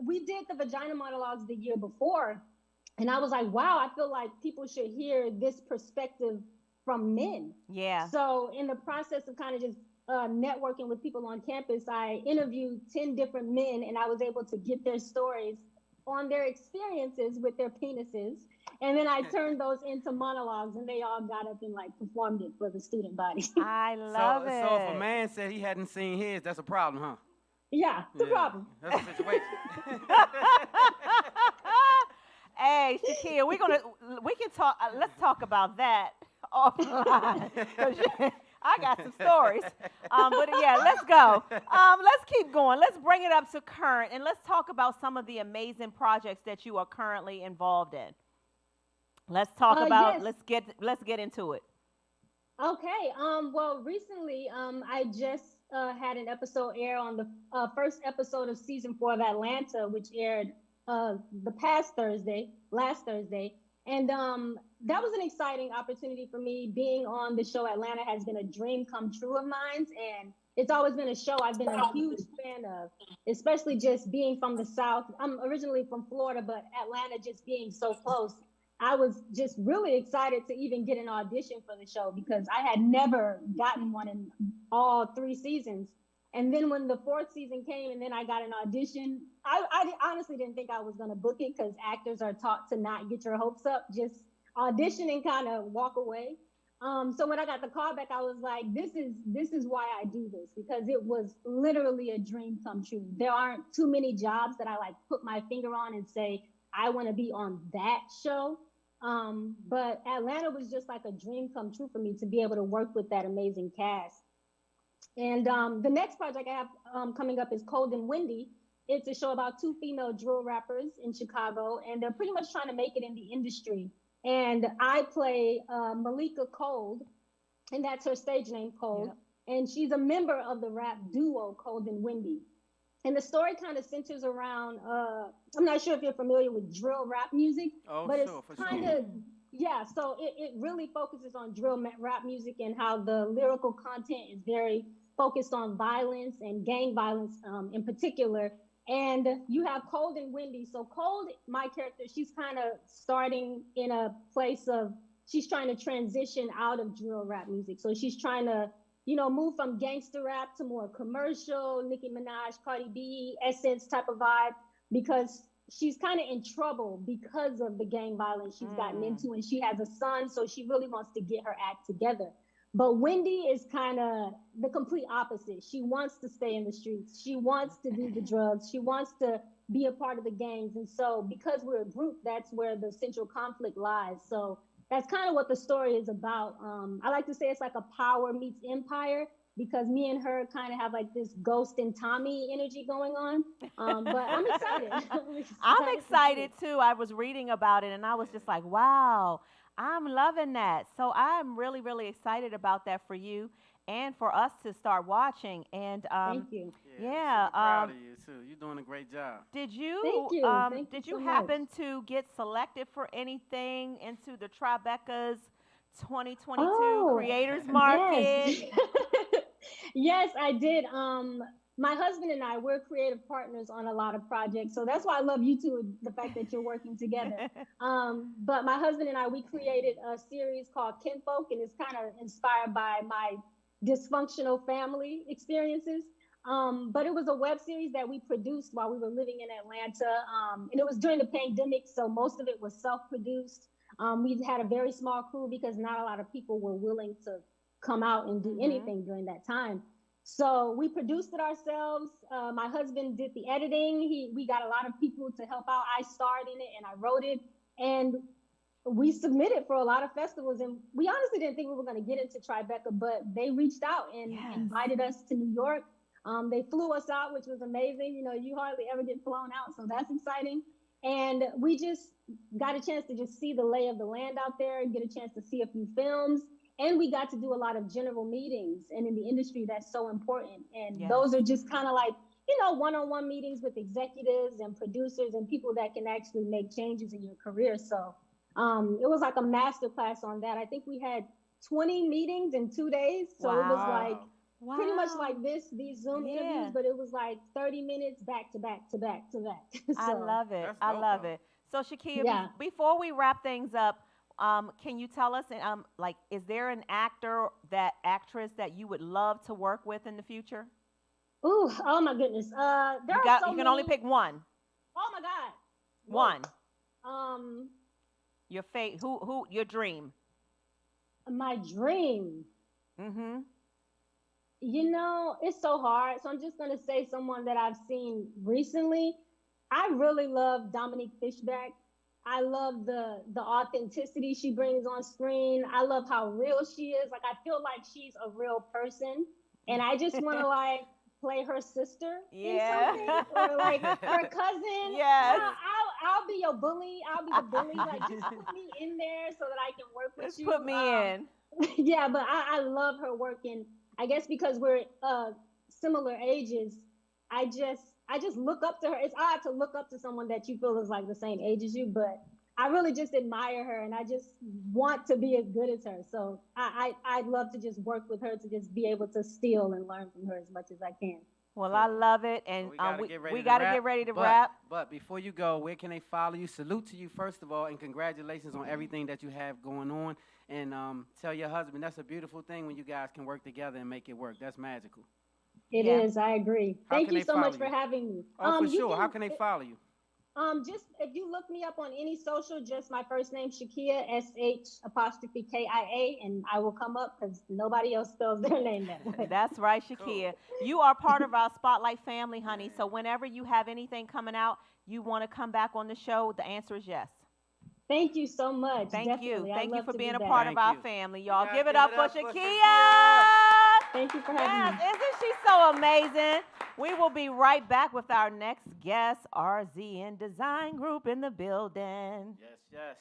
we did the vagina monologues the year before, and I was like, wow, I feel like people should hear this perspective from men. Yeah. So in the process of kind of just networking with people on campus, I interviewed 10 different men, and I was able to get their stories on their experiences with their penises. And then I turned those into monologues, and they all got up and like performed it for the student body. I love it. So if a man said he hadn't seen his, that's a problem, huh? Yeah, it's a problem. That's a situation. Hey, Sh'Kia, we can talk. Let's talk about that offline. I got some stories. But yeah, let's go. Let's keep going. Let's bring it up to current, and let's talk about some of the amazing projects that you are currently involved in. Let's talk about. Yes. Let's get into it. Okay. Well, recently, I just had an episode air on the first episode of season 4 of Atlanta, which aired last Thursday. And that was an exciting opportunity for me. Being on the show Atlanta has been a dream come true of mine. And it's always been a show I've been a huge fan of, especially just being from the South. I'm originally from Florida, but Atlanta just being so close. I was just really excited to even get an audition for the show because I had never gotten one in all 3 seasons. And then when the 4th season came and then I got an audition, I honestly didn't think I was going to book it because actors are taught to not get your hopes up, just audition and kind of walk away. So when I got the call back, I was like, this is why I do this, because it was literally a dream come true. There aren't too many jobs that I like put my finger on and say, I want to be on that show. But Atlanta was just like a dream come true for me to be able to work with that amazing cast. And the next project I have coming up is Cold and Windy. It's a show about 2 female drill rappers in Chicago, and they're pretty much trying to make it in the industry. And I play Malika Cold, and that's her stage name, Cold. Yeah. And she's a member of the rap duo Cold and Windy. And the story kind of centers around, I'm not sure if you're familiar with drill rap music, but it's kind of, yeah, so it really focuses on drill rap music and how the lyrical content is very focused on violence and gang violence in particular. And you have Cold and Windy. So Cold, my character, she's kind of starting in a place of, she's trying to transition out of drill rap music. So she's trying to, move from gangster rap to more commercial, Nicki Minaj, Cardi B, Essence type of vibe, because she's kind of in trouble because of the gang violence she's gotten into, and she has a son, so she really wants to get her act together. But Wendy is kind of the complete opposite. She wants to stay in the streets. She wants to do the drugs. She wants to be a part of the gangs. And so because we're a group, that's where the central conflict lies. So that's kind of what the story is about. I like to say it's like a Power meets Empire, because me and her kind of have like this Ghost and Tommy energy going on. But I'm excited. I'm excited too. I was reading about it and I was just like, wow, I'm loving that. So I'm really, really excited about that for you and for us to start watching. And thank you. Yeah. Proud of you too. You're doing a great job. Did you? Thank you. Did you happen to get selected for anything into the Tribeca's 2022 Creators Market? Yes. Yes, I did. My husband and I, we're creative partners on a lot of projects. So that's why I love you two, the fact that you're working together. But my husband and I, we created a series called Kinfolk, and it's kind of inspired by my dysfunctional family experiences. But it was a web series that we produced while we were living in Atlanta. And it was during the pandemic, so most of it was self-produced. We had a very small crew because not a lot of people were willing to come out and do anything during that time. So we produced it ourselves. My husband did the editing. We got a lot of people to help out. I starred in it and I wrote it. And we submitted for a lot of festivals. And we honestly didn't think we were going to get into Tribeca, but they reached out and invited us to New York. They flew us out, which was amazing. You hardly ever get flown out, so that's exciting. And we just got a chance to just see the lay of the land out there and get a chance to see a few films. And we got to do a lot of general meetings. And in the industry, that's so important. And those are just kind of like, you know, one-on-one meetings with executives and producers and people that can actually make changes in your career. So it was like a master class on that. I think we had 20 meetings in 2 days. So it was like pretty much like these Zoom interviews, but it was like 30 minutes back to back to back to back. So, I love it. I love it. So Sh'Kia, before we wrap things up, can you tell us, like, is there an actress that you would love to work with in the future? Ooh, oh my goodness. You can only pick one. Oh my God. One. Your your dream. My dream. Mm-hmm. You know, it's so hard. So I'm just gonna say someone that I've seen recently. I really love Dominique Fishback. I love the authenticity she brings on screen. I love how real she is. Like, I feel like she's a real person. And I just want to like play her sister in something, or like her cousin. Yes. I'll be your bully. I'll be the bully. Like, just put me in there so that I can work with just you. Put me in. Yeah, but I love her work. And I guess because we're similar ages, I just look up to her. It's odd to look up to someone that you feel is like the same age as you, but I really just admire her, and I just want to be as good as her. So I'd love to just work with her, to just be able to steal and learn from her as much as I can. Well, I love it, and we got to get ready to wrap. But before you go, where can they follow you? Salute to you, first of all, and congratulations on everything that you have going on. And tell your husband that's a beautiful thing when you guys can work together and make it work. That's magical. It is. I agree. Thank you so much for having me. Oh, for sure. How can they follow you? Just if you look me up on any social, just my first name, Sh'Kia, SH_KIA, and I will come up because nobody else spells their name that way. That's right, Sh'Kia. Cool. You are part of our Spotlight family, honey. So whenever you have anything coming out, you want to come back on the show, the answer is yes. Thank you so much. Thank you. Thank you for being a part part of our family. Y'all give it up for Sh'Kia. Thank you for having me. Isn't she so amazing? We will be right back with our next guest, RZN Design Group in the building. Yes.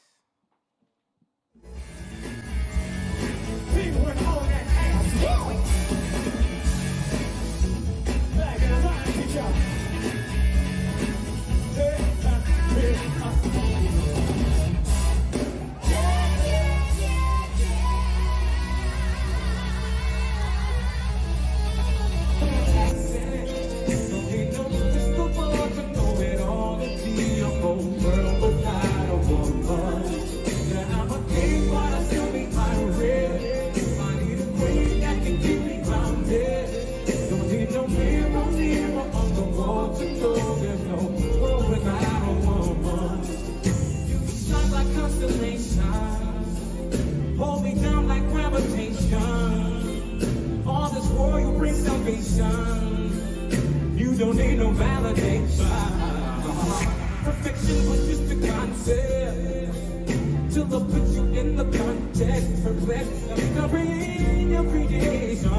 Hold me down like gravitation. All this war, you bring salvation. You don't need no validation. Perfection was just a concept. Till I put you in the context. Perplexed, discovering your creation.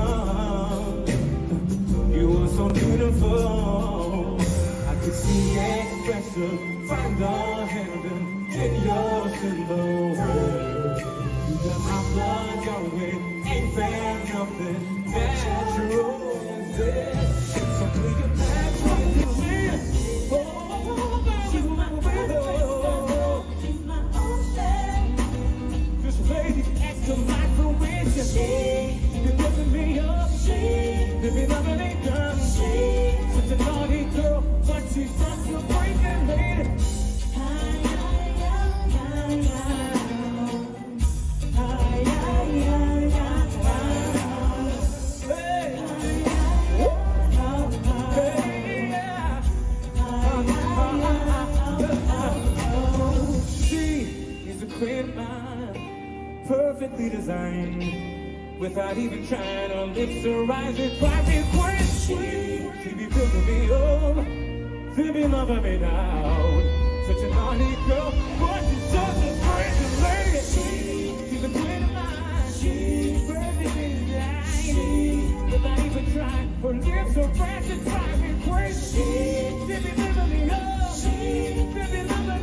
You are so beautiful. I could see expression. Find the heaven in your silhouette. You got my blood going. Ain't there nothing natural as this? So please get back to me. Oh, you my baby. You my own thing. This lady acts like fruition. You're giving me up. Living up and ain't done. Such a naughty girl, but she's such a breaking lady. Perfectly designed, without even trying. Her lips are rising, cracking quenching. She be building me up, she be loving me down. Such a naughty girl, but she's such a crazy lady. She's a queen of mine. She's perfectly designed, without even trying. Her lips are rising, cracking quenching. She be building me up, she be loving me down.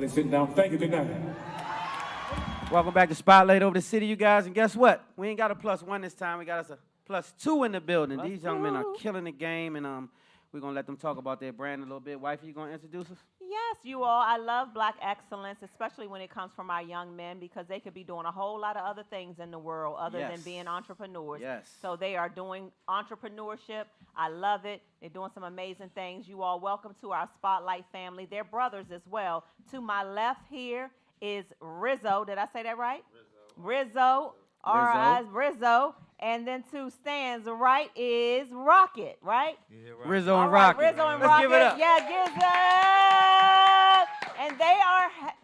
Sit down. Thank you. Good night. Welcome back to Spotlight Over the City, you guys. And guess what? We ain't got a +1 this time. We got us a +2 in the building. These young men are killing the game, and we're going to let them talk about their brand a little bit. Wifey, you going to introduce us? Yes, you all. I love Black excellence, especially when it comes from our young men, because they could be doing a whole lot of other things in the world other than being entrepreneurs. Yes. So they are doing entrepreneurship. I love it. They're doing some amazing things. You all, welcome to our Spotlight family. They're brothers as well. To my left here is Rizo. Did I say that right? Rizzo. Rizzo. And then to Stan's right is Rocket, right? Yeah, right. Rizzo and Rocket. Rizzo and Let's Rocket. give it up. Yeah, give it up. And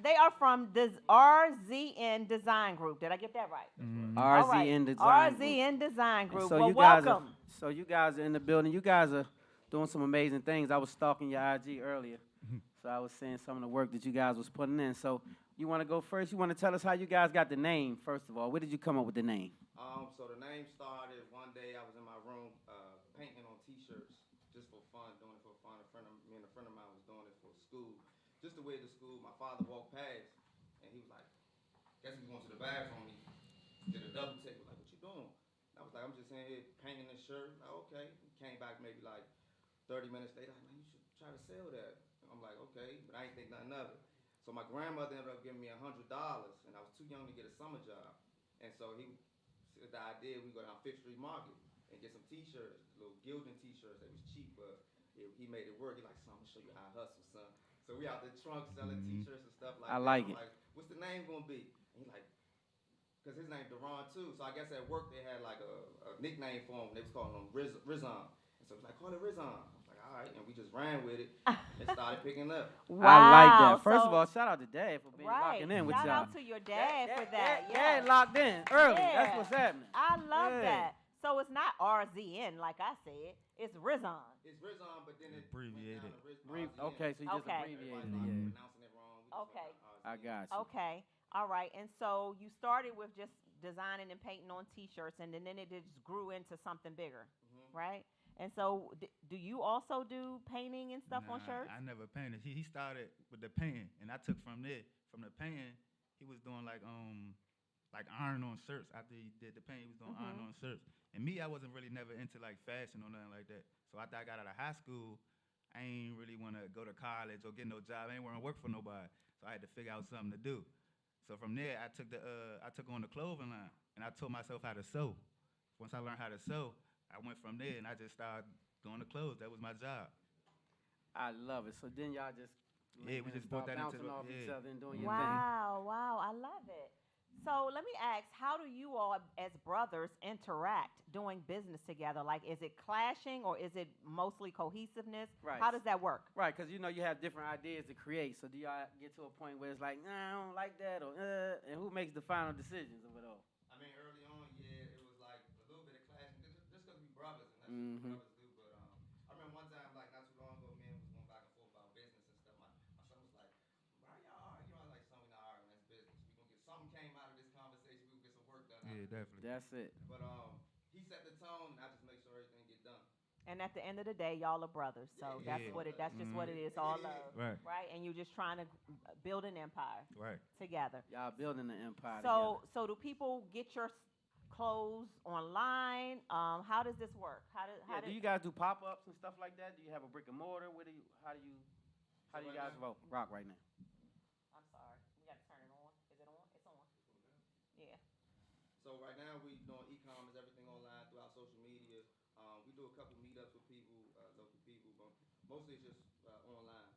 they are from this RZN Design Group. Did I get that right? Mm-hmm. RZN Design. RZN Design Group. So well, welcome. You guys are in the building. You guys are doing some amazing things. I was stalking your IG earlier, so I was seeing some of the work that you guys was putting in. So you want to go first? You want to tell us how you guys got the name, first of all? Where did you come up with the name? So the name started one day I was in my room painting on T-shirts just for fun, doing it for fun. Me and a friend of mine was doing it for school. Just the way to school, my father walked past, and he was like, guess he's going to the bathroom. He did a double take. Was like, what you doing? And I was like, I'm just in here painting this shirt. Like, okay. He came back maybe like 30 minutes later. Like, man, you should try to sell that. And I'm like, okay, but I ain't think nothing of it. So my grandmother ended up giving me $100, and I was too young to get a summer job. And so the idea, we go down Fifth Street Market and get some T-shirts, little Gildan T-shirts that was cheap, but he made it work. He like, son, I'm gonna show you how I hustle, son. So we out the trunk selling T-shirts and stuff like that. I like it. I'm like, what's the name gonna be? And he like, because his name Deron too. So I guess at work they had like a nickname for him. They was calling him Rizon. And so it was like, call it Rizon. I was like, all right. And we just ran with it and started picking up. Wow. I like that. First of all, shout out to Dad for being locking in with y'all. Shout out to your dad for that. Dad locked in early. Yeah. That's what's happening. I love that. So it's not RZN like I said. It's Rizon. It's Rizon, but then it's abbreviated. Okay, so you just abbreviated it. Yeah. Pronouncing it wrong. Okay. I got you. Okay. All right. And so you started with just designing and painting on T-shirts, and then it just grew into something bigger, right? And so do you also do painting and stuff on shirts? I never painted. He started with the painting, and I took from there. From the painting, he was doing like iron on shirts. After he did the painting, he was doing iron on shirts. And me, I wasn't really never into like fashion or nothing like that. So after I got out of high school, I ain't really want to go to college or get no job. I ain't want to work for nobody. So I had to figure out something to do. So from there, I took on the clothing line, and I taught myself how to sew. Once I learned how to sew, I went from there, and I just started doing the clothes. That was my job. I love it. So then y'all just we just brought that into bouncing off each other and doing your thing. Wow, I love it. So let me ask, how do you all as brothers interact doing business together? Like, is it clashing or is it mostly cohesiveness? Right. How does that work? Right, because you know you have different ideas to create. So do y'all get to a point where it's like, nah, I don't like that, or and who makes the final decisions of it all? I mean, early on, yeah, it was like a little bit of clashing, just because we brothers, and that's what brothers do. But I remember one time, like not too long ago, me and was going back and forth about business and stuff. My son was like, "Why y'all arguing?" I was like, "Son, we not arguing. That's business. We gonna get something came out of this conversation. We gonna get some work done." Yeah, definitely. That's it. But he set the tone, and I just make sure everything get done. And at the end of the day, y'all are brothers. So that's just what it is, all love. Right. Right? And you're just trying to build an empire Right. together. Y'all building an empire So do people get your clothes online? How does this work? do you guys do pop-ups and stuff like that? Do you have a brick and mortar? How do you guys rock right now? I'm sorry. We got to turn it on. Is it on? It's on. Yeah. So right now we doing e-commerce, everything online throughout social media. We do a couple meetups with people, local people, but mostly it's just online.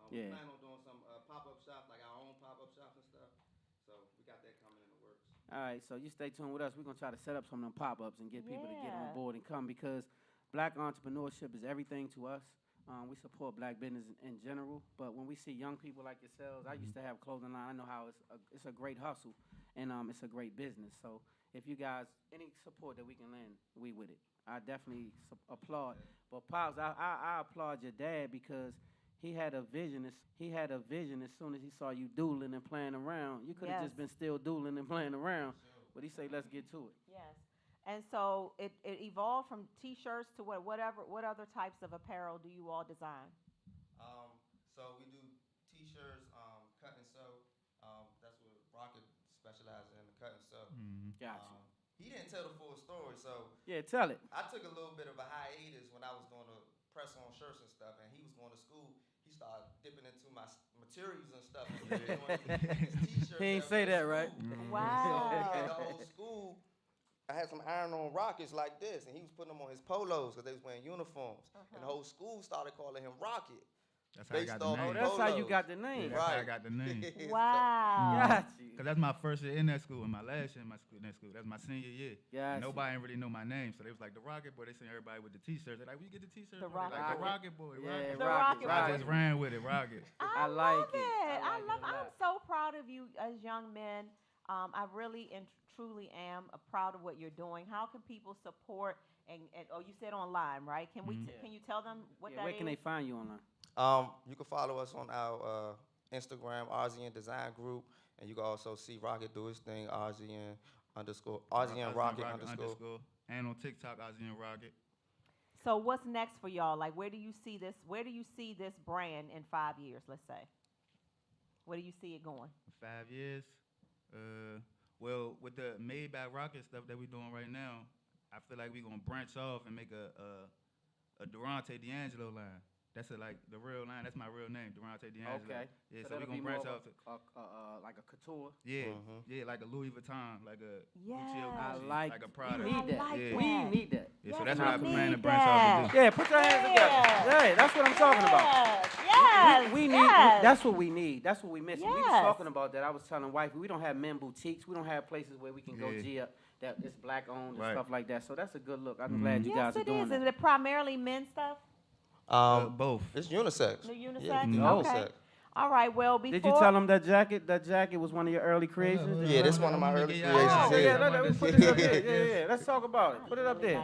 We plan on doing some pop-up shops, like our own pop-up shops and stuff. So we got that coming in the works. All right, so you stay tuned with us. We're going to try to set up some of them pop-ups and get people to get on board and come, because black entrepreneurship is everything to us. We support black business in general, but when we see young people like yourselves, I used to have clothing line. I know how it's a great hustle, and it's a great business. So if you guys, any support that we can lend, we with it. I definitely applaud. But Pops, I applaud your dad, because he had a vision. He had a vision as soon as he saw you doodling and playing around. You could have just been still doodling and playing around, but he said, "Let's get to it." Yes. And so it evolved from T-shirts to what other types of apparel do you all design? So we do T-shirts, cut and sew. That's what Rocket specializes in, the cut and sew. Gotcha. He didn't tell the full story, so yeah, tell it. I took a little bit of a hiatus when I was going to press on shirts and stuff, and he was going to school. He started dipping into my materials and stuff. He ain't say that, right? Wow. So the whole school, I had some iron-on Rockets like this, and he was putting them on his polos because they was wearing uniforms. And the whole school started calling him Rocket. That's how I got the name. Oh, that's how you got the name. That's how I got the name. Wow. Got you. Because that's my first year in that school, and my last year in that school. That's my senior year. Gotcha. Nobody didn't really know my name, so they was like, the Rocket Boy. They seen everybody with the T-shirts. They're like, we get the T-shirts. The Rocket like, the Boy. Rocket Boy. Yeah, The Rocket. Rocket I just ran with it, Rocket. I like love it. I'm so proud of you as young men. I really and truly am proud of what you're doing. How can people support and you said online, right? Can can you tell them what that is? Where can they find you online? You can follow us on our Instagram, RZN Design Group, and you can also see Rocket do his thing, RZN Rocket underscore. And on TikTok, RZN Rocket. So what's next for y'all? Like, where do you see this brand in 5 years, let's say? Where do you see it going? 5 years? Well, with the Made by Rocket stuff that we're doing right now, I feel like we're going to branch off and make a Durante D'Angelo line. That's like the real line. That's my real name, Durante D'Angelo. Okay. Yeah, so we're going to branch off to like a couture. Yeah, yeah, like a Louis Vuitton, like a Yes. I Gucci, like like a it. product. We need that. I like Yeah. We need that. Yeah, so Yes, that's we what I plan to need branch off to do. Yeah, put your hands together. Yeah, that's what I'm talking about. Yes. We need. Yes. That's what we need. That's what we missing. We was Yes. talking about that. I was telling wife, we don't have men boutiques. We don't have places where we can go Yeah. up that it's black owned and Right. stuff like that. So that's a good look. I'm glad you Yes, guys are it doing is. that. Is it primarily men's stuff? Both. It's unisex. The unisex? Yeah, Okay. unisex. All right, well, before... Did you tell them that jacket was one of your early creations? Yeah, this one of my early creations. Oh, here. put this up there. Yeah. Let's talk about it. Put it up there.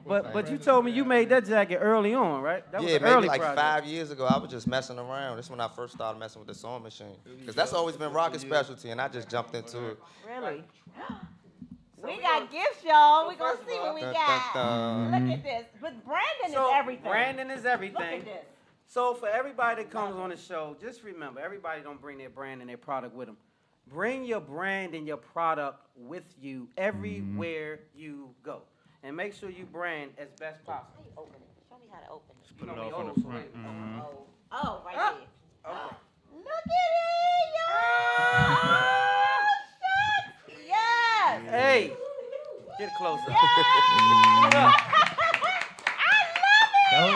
But you told me you made that jacket early on, right? That was Yeah, an maybe early like project. 5 years ago. I was just messing around. This is when I first started messing with the sewing machine. Because that's always been Rocket's specialty, and I just jumped into it. Really? We got gifts, y'all. We're going to see what we Dun, got. dun, dun. Look at this. But Brandon So, is everything. Brandon is everything. Look at this. So for everybody that comes on the show, just remember, everybody don't bring their brand and their product with them. Bring your brand and your product with you everywhere you go. And make sure you brand as best possible. How you open it? Show me how to open it. Put it know off we on old, the so front. wait. Oh, right Ah. there. Okay. Look at it, y'all. Shit. Yes. Hey, get closer. Yes.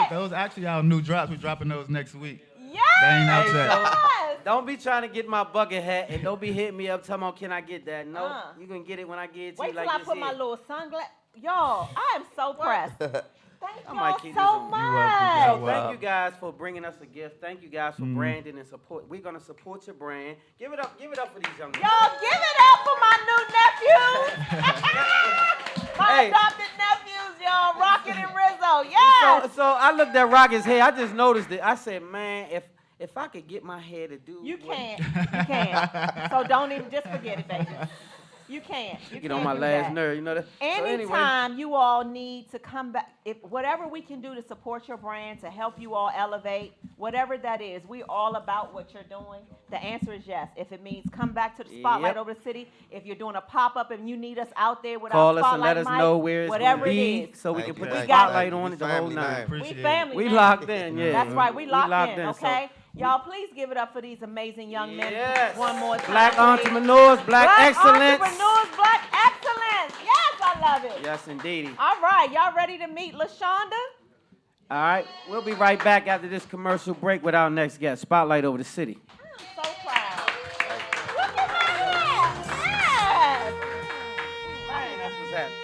Those actually our new drops. We're dropping those next week. Yes. They ain't out Hey, yet. Yes. Don't be trying to get my bucket hat and don't be hitting me up talking about, can I get that? No, you can get it when I get it to you like this. Wait till I put my little sunglasses. Y'all, I am so pressed. Thank y'all so much. So thank you guys for bringing us a gift. Thank you guys for branding and support. We're gonna support your brand. Give it up for these young men. Y'all, give it up for my new nephews. My adopted nephews, y'all, Rocket and Rizo. Yes. So I looked at Rocket's hair. I just noticed it. I said, man, if I could get my hair to do, you can't. So don't even just forget it, baby. You can't. You get on my last nerve, you know that. Anytime you all need to come back, whatever we can do to support your brand, to help you all elevate, whatever that is, we all about what you're doing. The answer is yes. If it means come back to the spotlight over the city, if you're doing a pop-up and you need us out there with call our us spotlight and let us know where it's going to be, so we can put the spotlight on it the whole night. We family. We locked in, yeah. That's right. We locked in. Okay. Y'all, please give it up for these amazing young men. One more time. Black entrepreneurs, black excellence. Entrepreneurs, black excellence. Yes, I love it. Yes, indeed. All right, y'all ready to meet LaShawnda? All right, we'll be right back after this commercial break with our next guest. Spotlight over the city. I'm so proud. Look at that. Yes. Man, that's what's happening.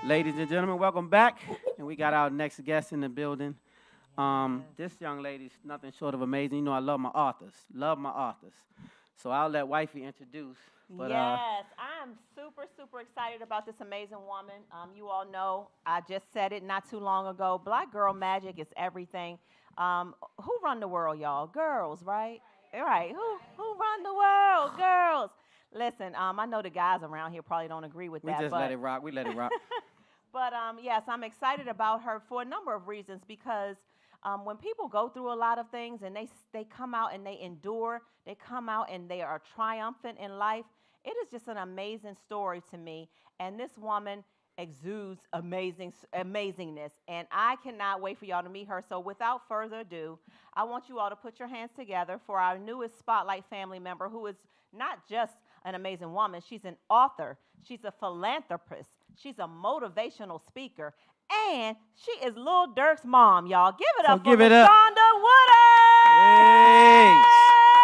Ladies and gentlemen, welcome back. And we got our next guest in the building. This young lady's nothing short of amazing. You know I love my authors. So I'll let Wifey introduce. But, yes, I'm super, super excited about this amazing woman. You all know, I just said it not too long ago, Black girl magic is everything. Who run the world, y'all? Girls, right? Right. Who run the world? Girls. Listen, I know the guys around here probably don't agree with that. We just let it rock. We let it rock. But yes, I'm excited about her for a number of reasons because when people go through a lot of things and they come out and they endure, they come out and they are triumphant in life, it is just an amazing story to me. And this woman exudes amazingness. And I cannot wait for y'all to meet her. So without further ado, I want you all to put your hands together for our newest Spotlight family member who is not just an amazing woman. She's an author. She's a philanthropist. She's a motivational speaker. And she is Lil Durk's mom, y'all. Give it up for LaShawnda Woodard. Hey.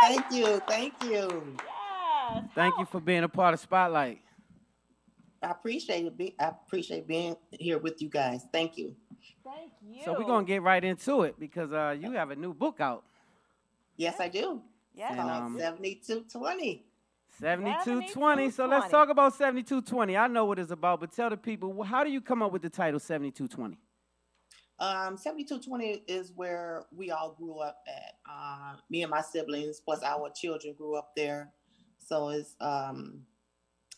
Thank you. Thank you. Yes. Thank you for being a part of Spotlight. I appreciate it. I appreciate being here with you guys. Thank you. Thank you. So we're going to get right into it because you have a new book out. Yes, I do. Yes. It's called 7220. 7220. So let's talk about 7220. I know what it's about, but tell the people, how do you come up with the title 7220? 7220 is where we all grew up at. Me and my siblings, plus our children grew up there. So it's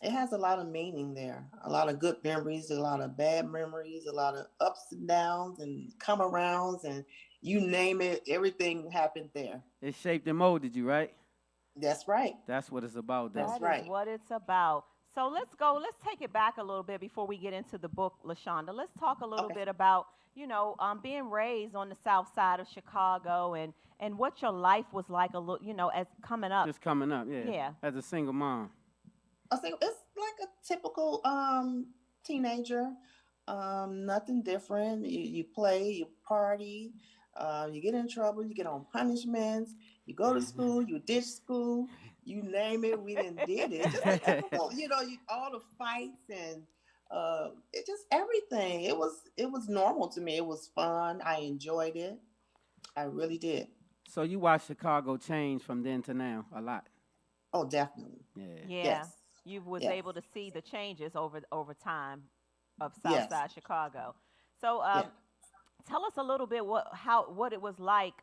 it has a lot of meaning there, a lot of good memories, a lot of bad memories, a lot of ups and downs and come arounds, and you name it, everything happened there. It shaped and molded you, right? That's right. That's what it's about, though. That's That is what it's about. So let's take it back a little bit before we get into the book, LaShawnda. Let's talk a little bit about, being raised on the south side of Chicago and what your life was like, as coming up. Just coming up, yeah. Yeah. As a single mom. It's like a typical teenager. Nothing different. You play, you party, you get in trouble, you get on punishments, you go to school, you ditch school, you name it, we did it. Just like typical, all the fights and it just everything. It was normal to me. It was fun. I enjoyed it. I really did. So you watched Chicago change from then to now a lot. Oh, definitely. Yeah. Yes. You was able to see the changes over time of Southside Chicago. So tell us a little bit what it was like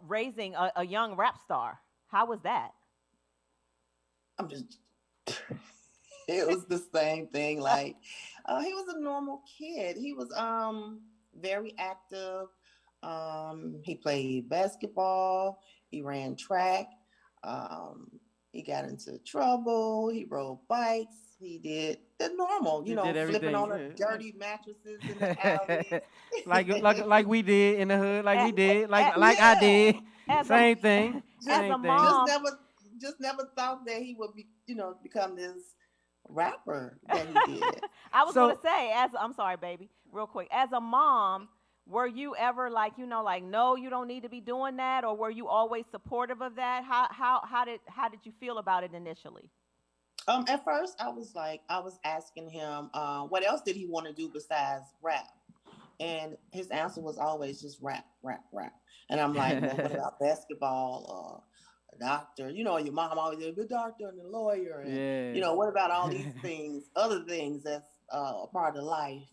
raising a young rap star. How was that? It was the same thing. Like he was a normal kid. He was very active. He played basketball. He ran track. He got into trouble. He rode bikes. He did the normal, flipping on the dirty mattresses in the alley. like we did in the hood, like we did, like I did. Same thing. As a mom, just never thought that he would be, become this rapper that he did. I was gonna say, I'm sorry, baby, real quick. As a mom, were you ever no, you don't need to be doing that, or were you always supportive of that? How did you feel about it initially? At first, I was asking him, what else did he want to do besides rap? And his answer was always just rap. And I'm like, well, what about basketball, a doctor? Your mom always said, a doctor and a lawyer. And, what about all these things, other things that's a part of life?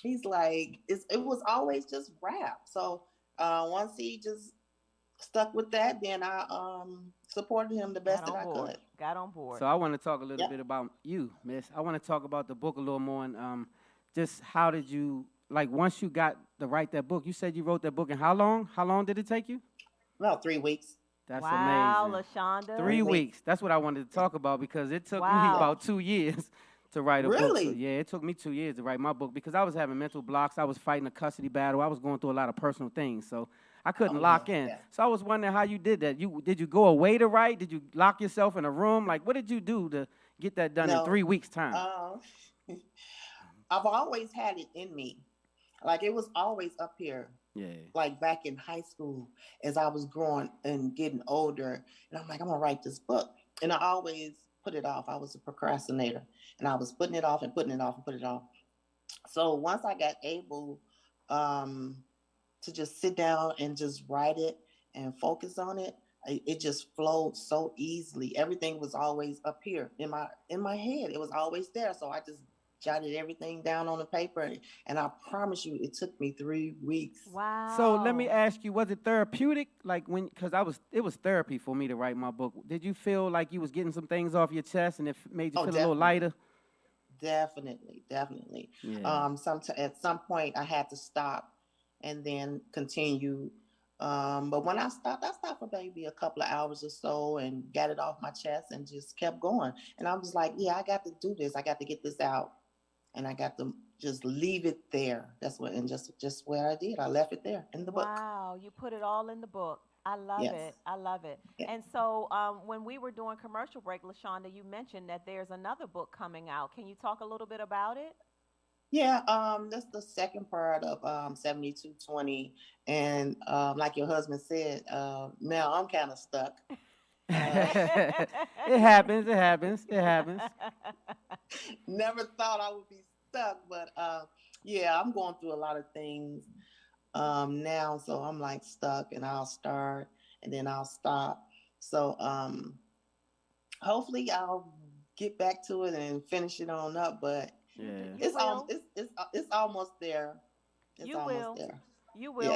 He's like, it was always just rap. So once he just stuck with that, then I supported him the best that I could. Got on board. So I want to talk a little bit about you, Miss. I want to talk about the book a little more, and just how did you, once you got to write that book, you said you wrote that book in how long? How long did it take you? About 3 weeks. That's amazing. Wow, LaShawnda. 3 weeks. That's what I wanted to talk about because it took me about 2 years to write a book. So, yeah, it took me 2 years to write my book because I was having mental blocks. I was fighting a custody battle. I was going through a lot of personal things. So I couldn't lock in. Yeah. So I was wondering how you did that. Did you go away to write? Did you lock yourself in a room? What did you do to get that done in 3 weeks' time? I've always had it in me. It was always up here. Yeah. Back in high school, as I was growing and getting older, and I'm like, I'm gonna write this book. And I always put it off. I was a procrastinator, and I was putting it off and putting it off and putting it off. So once I got able to just sit down and just write it and focus on it, it just flowed so easily. Everything was always up here in my head. It was always there. So I just jotted everything down on the paper, and I promise you, it took me 3 weeks. Wow. So let me ask you, was it therapeutic? Like because it was therapy for me to write my book. Did you feel like you was getting some things off your chest and it made you feel a little lighter? Definitely. Yeah. At some point I had to stop and then continue. But when I stopped for maybe a couple of hours or so and got it off my chest and just kept going. And I was like, yeah, I got to do this. I got to get this out. And I got to just leave it there. That's what, and just what I did. I left it there in the book. Wow, you put it all in the book. I love it. I love it. Yeah. And so when we were doing commercial break, LaShawnda, you mentioned that there's another book coming out. Can you talk a little bit about it? Yeah, that's the second part of 7220. And like your husband said, now I'm kind of stuck. It happens. Never thought I would be stuck, but yeah, I'm going through a lot of things now. So I'm like stuck, and I'll start and then I'll stop. So hopefully I'll get back to it and finish it on up, but it's almost there. You will. Yeah.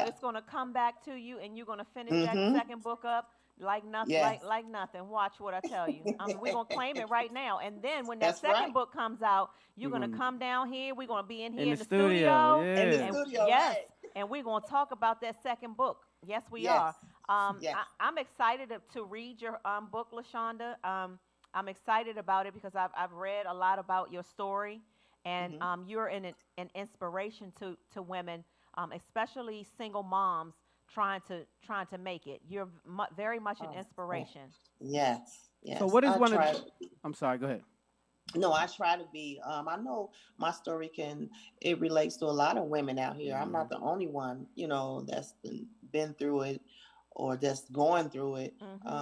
It's going to come back to you, and you're going to finish that second book up like nothing. Like nothing. Watch what I tell you. We're going to claim it right now, and then when that second book comes out, you're going to come down here. We're going to be in here in the studio. Yeah. In the studio, yes, right. And we're going to talk about that second book. Yes, we are. I'm excited to read your book, LaShawnda. I'm excited about it because I've read a lot about your story, and you're an inspiration to women, especially single moms trying to make it. You're very much an inspiration. Yes. So what is I'm sorry, go ahead. No, I try to be. I know my story it relates to a lot of women out here. I'm not the only one, that's been through it or that's going through it.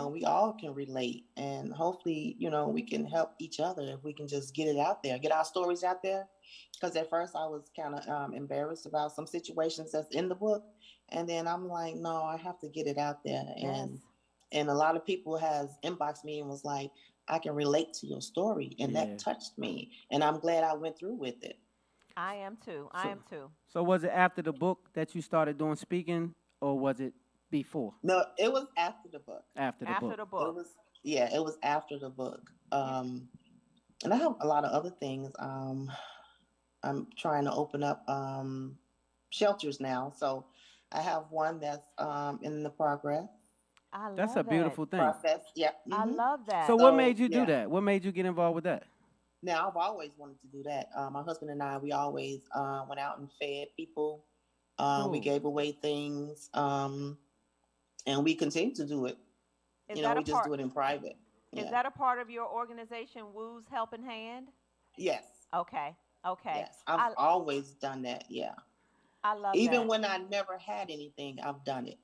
We all can relate, and hopefully, we can help each other if we can just get it out there, get our stories out there. Because at first I was kind of embarrassed about some situations that's in the book, and then I'm like, no, I have to get it out there. And a lot of people has inboxed me and was like, I can relate to your story, and that touched me, and I'm glad I went through with it. I am too. So was it after the book that you started doing speaking, or was it before? No, it was after the book. After the book. It was after the book. And I have a lot of other things. I'm trying to open up shelters now, so I have one that's in the progress. That's a beautiful thing. Process. Yeah. I love that. So what made you do that? What made you get involved with that? Now, I've always wanted to do that. My husband and I, we always went out and fed people. We gave away things, and we continue to do it. We just do it in private. Is that a part of your organization, Woo's Helping Hand? Yes. Okay. Yes, I've always done that. Yeah. I love Even that. when I never had anything, I've done it.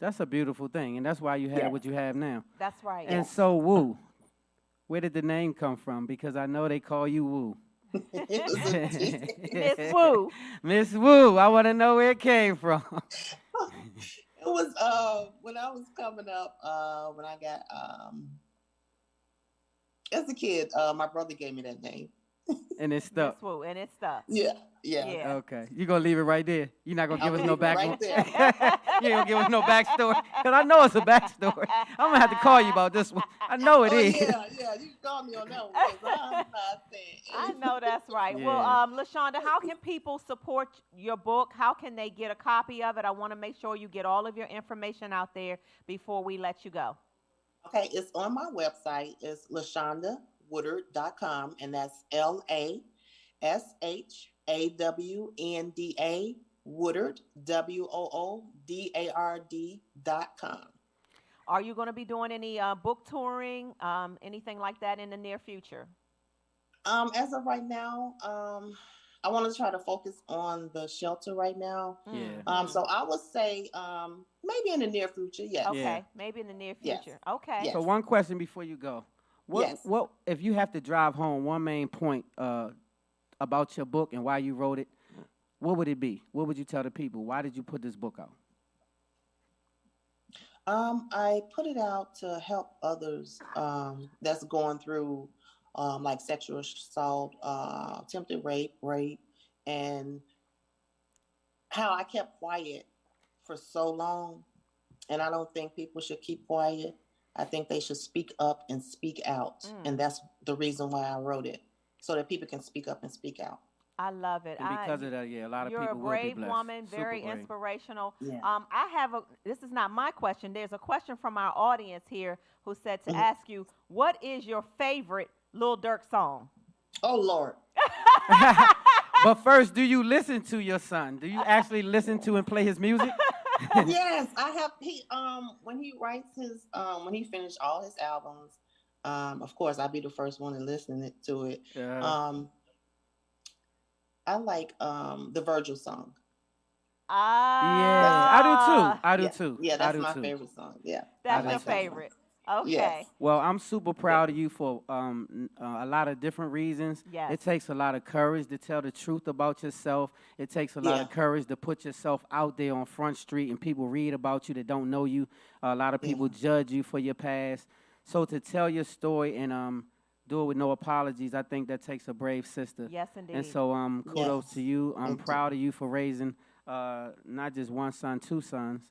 That's a beautiful thing, and that's why you have what you have now. That's right. And so, Woo, where did the name come from? Because I know they call you Woo. Miss Woo. Miss Woo, I want to know where it came from. It was when I was coming up, when I got as a kid, my brother gave me that name. And it stuck. Miss Woo, and it stuck. Yeah. Okay. You're going to leave it right there? You're not going to give us no backstory? Right You ain't going to give us no backstory? Because I know it's a backstory. I'm going to have to call you about this one. I know it is. Yeah. You can call me on that one. I'm not saying. I know that's right. Yeah. Well, LaShawnda, how can people support your book? How can they get a copy of it? I want to make sure you get all of your information out there before we let you go. Okay, it's on my website. It's LaShawndaWoodard.com, and that's LaShawnda Woodard WOODARD.com. Are you going to be doing any book touring, anything like that in the near future? As of right now, I want to try to focus on the shelter right now. Yeah. So I would say maybe in the near future, yes. Okay, Yeah. maybe in the near future. Yes. Okay. Yes. So one question before you go. What if you have to drive home one main point about your book and why you wrote it, what would it be? What would you tell the people? Why did you put this book out? I put it out to help others that's going through like sexual assault, attempted rape, and how I kept quiet for so long. And I don't think people should keep quiet. I think they should speak up and speak out. And that's the reason why I wrote it, so that people can speak up and speak out. I love it. And because of that, a lot of people will be blessed. You're a brave woman, very inspirational. Yeah. This is not my question. There's a question from our audience here who said to ask you, what is your favorite Lil Durk song? Oh, Lord. But first, do you listen to your son? Do you actually listen to and play his music? Yes, I have. When he writes his, when he finished all his albums, of course, I'll be the first one to listen to it. Yeah. I like the Virgil song. Yeah, I do too. Yeah, that's my favorite song. Yeah, that's your favorite. Okay. Yes. Well, I'm super proud of you for a lot of different reasons. Yes. It takes a lot of courage to tell the truth about yourself. It takes a lot of courage to put yourself out there on Front Street and people read about you that don't know you. A lot of people judge you for your past. So to tell your story and do it with no apologies, I think that takes a brave sister. Yes, indeed. And so kudos to you. I'm proud of you for raising not just one son, two sons.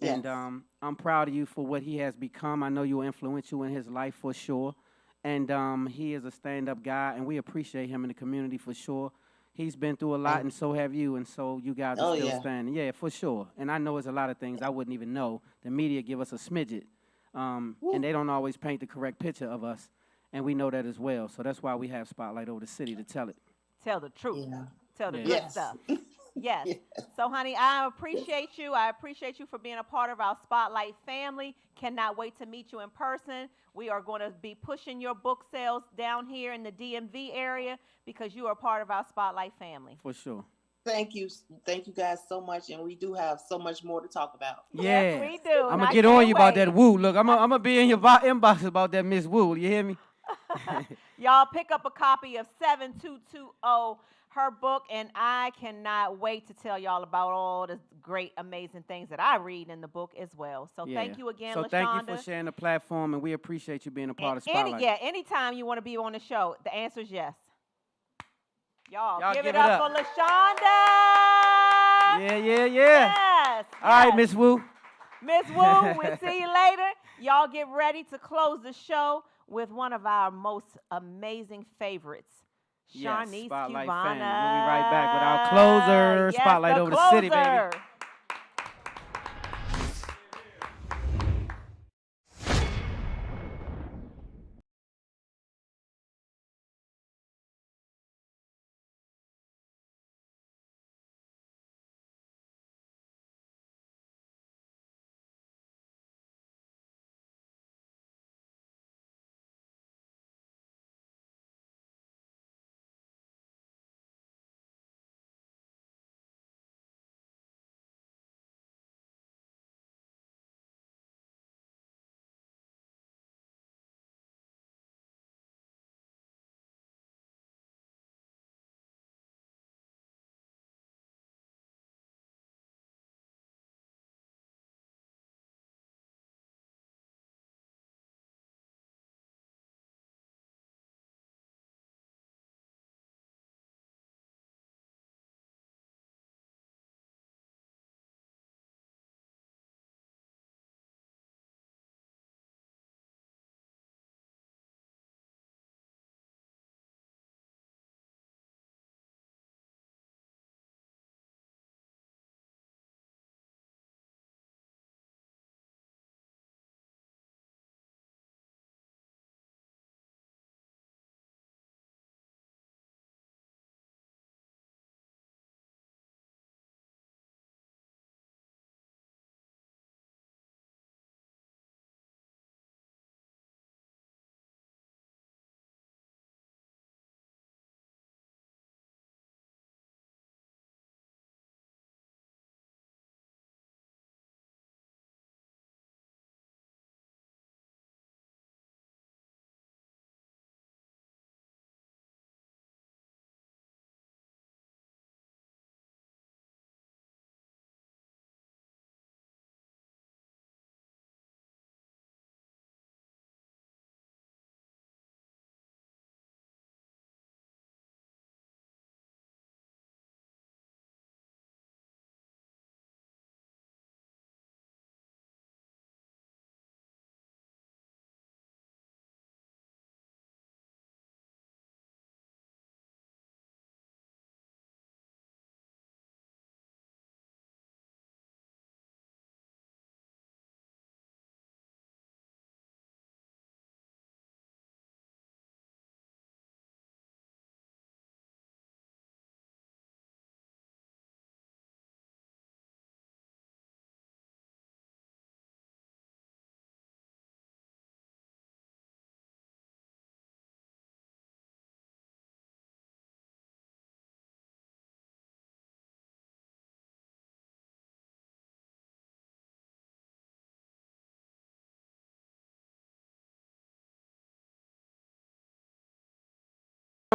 Yes. And I'm proud of you for what he has become. I know you're influential in his life for sure. And he is a stand-up guy, and we appreciate him in the community for sure. He's been through a lot, and so have you, and so you guys are still standing. Yeah, for sure. And I know it's a lot of things I wouldn't even know. The media give us a smidget, and they don't always paint the correct picture of us, and we know that as well. So that's why we have Spotlight over the city to tell it. Tell the truth. Yeah. Tell the good stuff. Yes. So, honey, I appreciate you. I appreciate you for being a part of our Spotlight family. Cannot wait to meet you in person. We are going to be pushing your book sales down here in the DMV area because you are part of our Spotlight family. For sure. Thank you guys so much, and we do have so much more to talk about. Yeah, yes, we do. I'm gonna get on you about that woo. Look, I'm gonna be in your inbox about that Miss Woo. You hear me? Y'all pick up a copy of 7220, her book, and I cannot wait to tell y'all about all the great, amazing things that I read in the book as well. So thank you again, LaShawnda. So thank you for sharing the platform, and we appreciate you being a part of Spotlight. Anytime you want to be on the show, the answer is yes. Y'all give it up for LaShawnda. Yeah. Yes. All right, Miss Woo. Miss Woo, we'll see you later. Y'all get ready to close the show with one of our most amazing favorites, Sharnice Spotlight Cubana. Family. We'll be right back with our closer, Spotlight over the city, baby.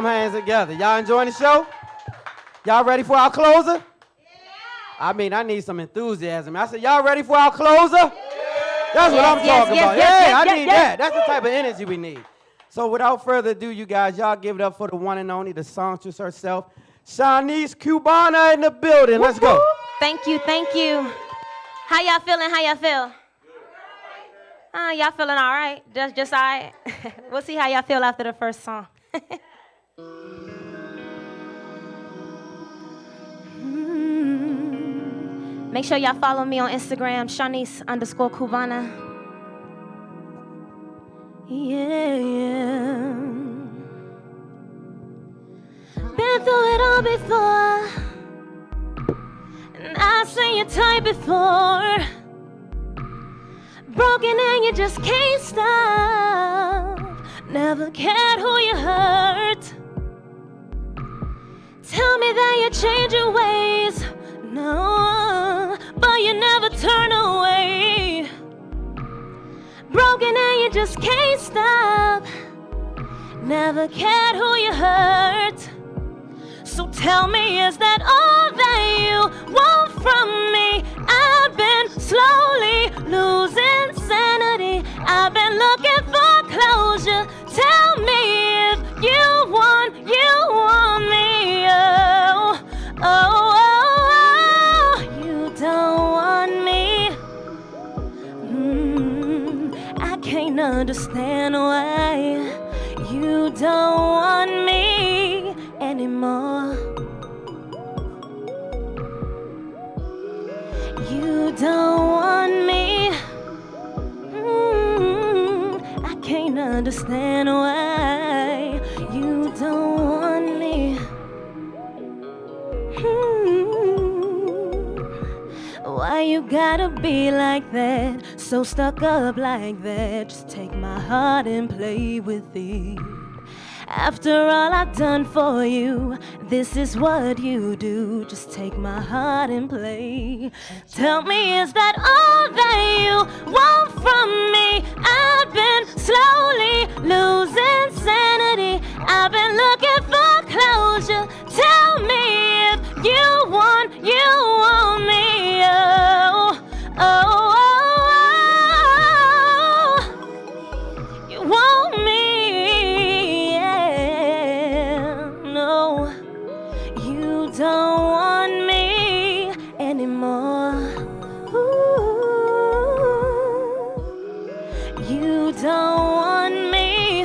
Hands together. Y'all enjoying the show? Y'all ready for our closer? Yeah. I mean, I need some enthusiasm. I said, y'all ready for our closer? Yeah. That's what I'm talking about. I need that. That's the type of energy we need. So without further ado, you guys, y'all give it up for the one and only, the songstress herself, Sharnice Cubana in the building. Let's go. Thank you, thank you. How y'all feeling? How y'all feel? Y'all feeling all right? Just all right? We'll see how y'all feel after the first song. Make sure y'all follow me on Instagram, Sharnice_Cubana. Yeah. Been through it all before, and I've seen your type before. Broken and you just can't stop. Never cared who you hurt. Tell me that you change your ways. No, but you never turn away. Broken and you just can't stop. Never cared who you hurt. So tell me, is that all that you want from me? I've been slowly losing sanity. I've been looking for closure. Tell me if you want me. Oh, you don't want me. I can't understand why you don't want me anymore. You don't want me. I can't understand why you don't want me. Why you gotta be like that? So stuck up like that. Just take my heart and play with it. After all I've done for you, this is what you do. Just take my heart and play. Tell me, is that all that you want from me? I've been slowly losing sanity. I've been looking for closure. Tell me if you want me. You want me. Don't want me anymore. Ooh, you don't want me.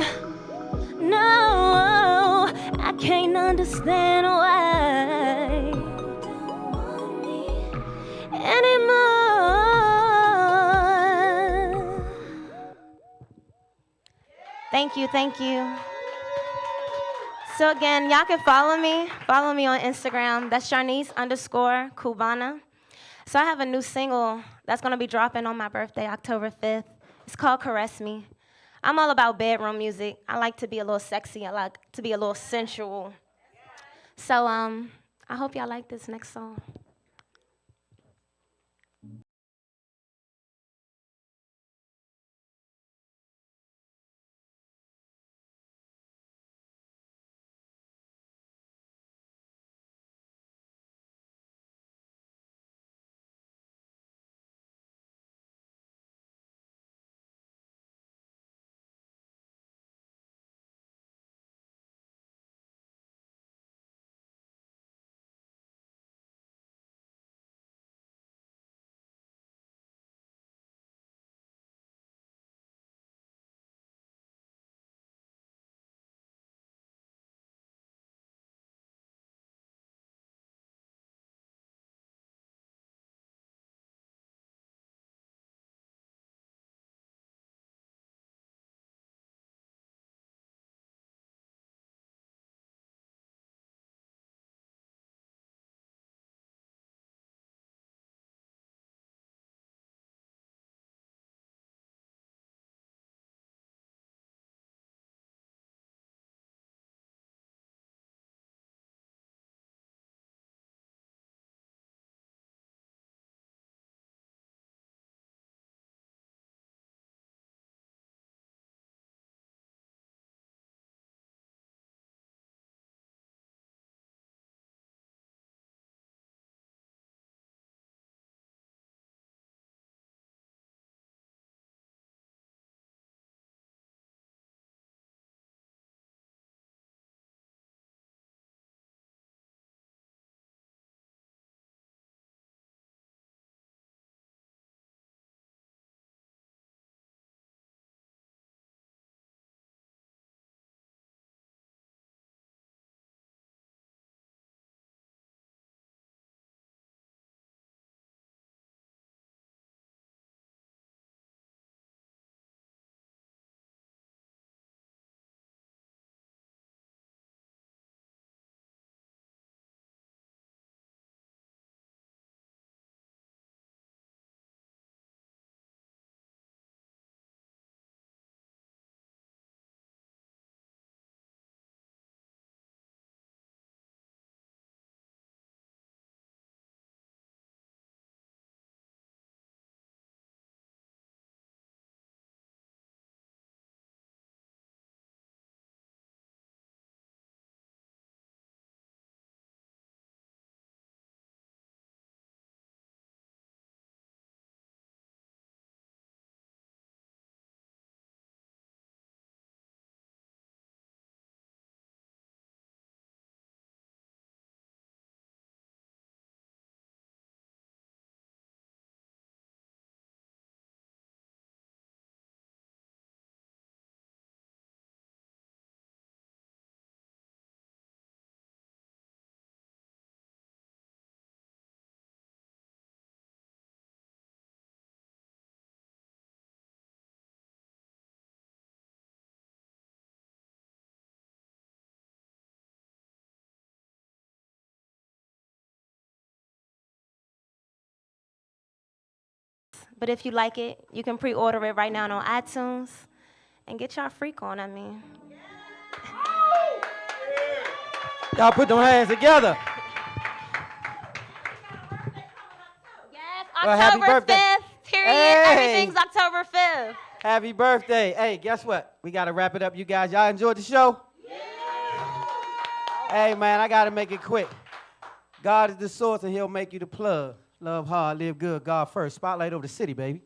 No, I can't understand why you don't want me anymore. Thank you, thank you. So again, y'all can follow me on Instagram. That's Sharnice_Cubana. So I have a new single that's gonna be dropping on my birthday, October 5th. It's called Caress Me. I'm all about bedroom music. I like to be a little sexy. I like to be a little sensual. So I hope y'all like this next song. But if you like it, you can pre-order it right now on iTunes and get y'all freak on, I mean. Y'all put them hands together. Yes, Well, happy October birthday. 5th, period. Hey. Everything's October 5th. Happy birthday. Hey, guess what? We got to wrap it up, you guys. Y'all enjoyed the show? Yeah. Hey, man, I got to make it quick. God is the source, and he'll make you the plug. Love hard, live good, God first. Spotlight over the city, baby.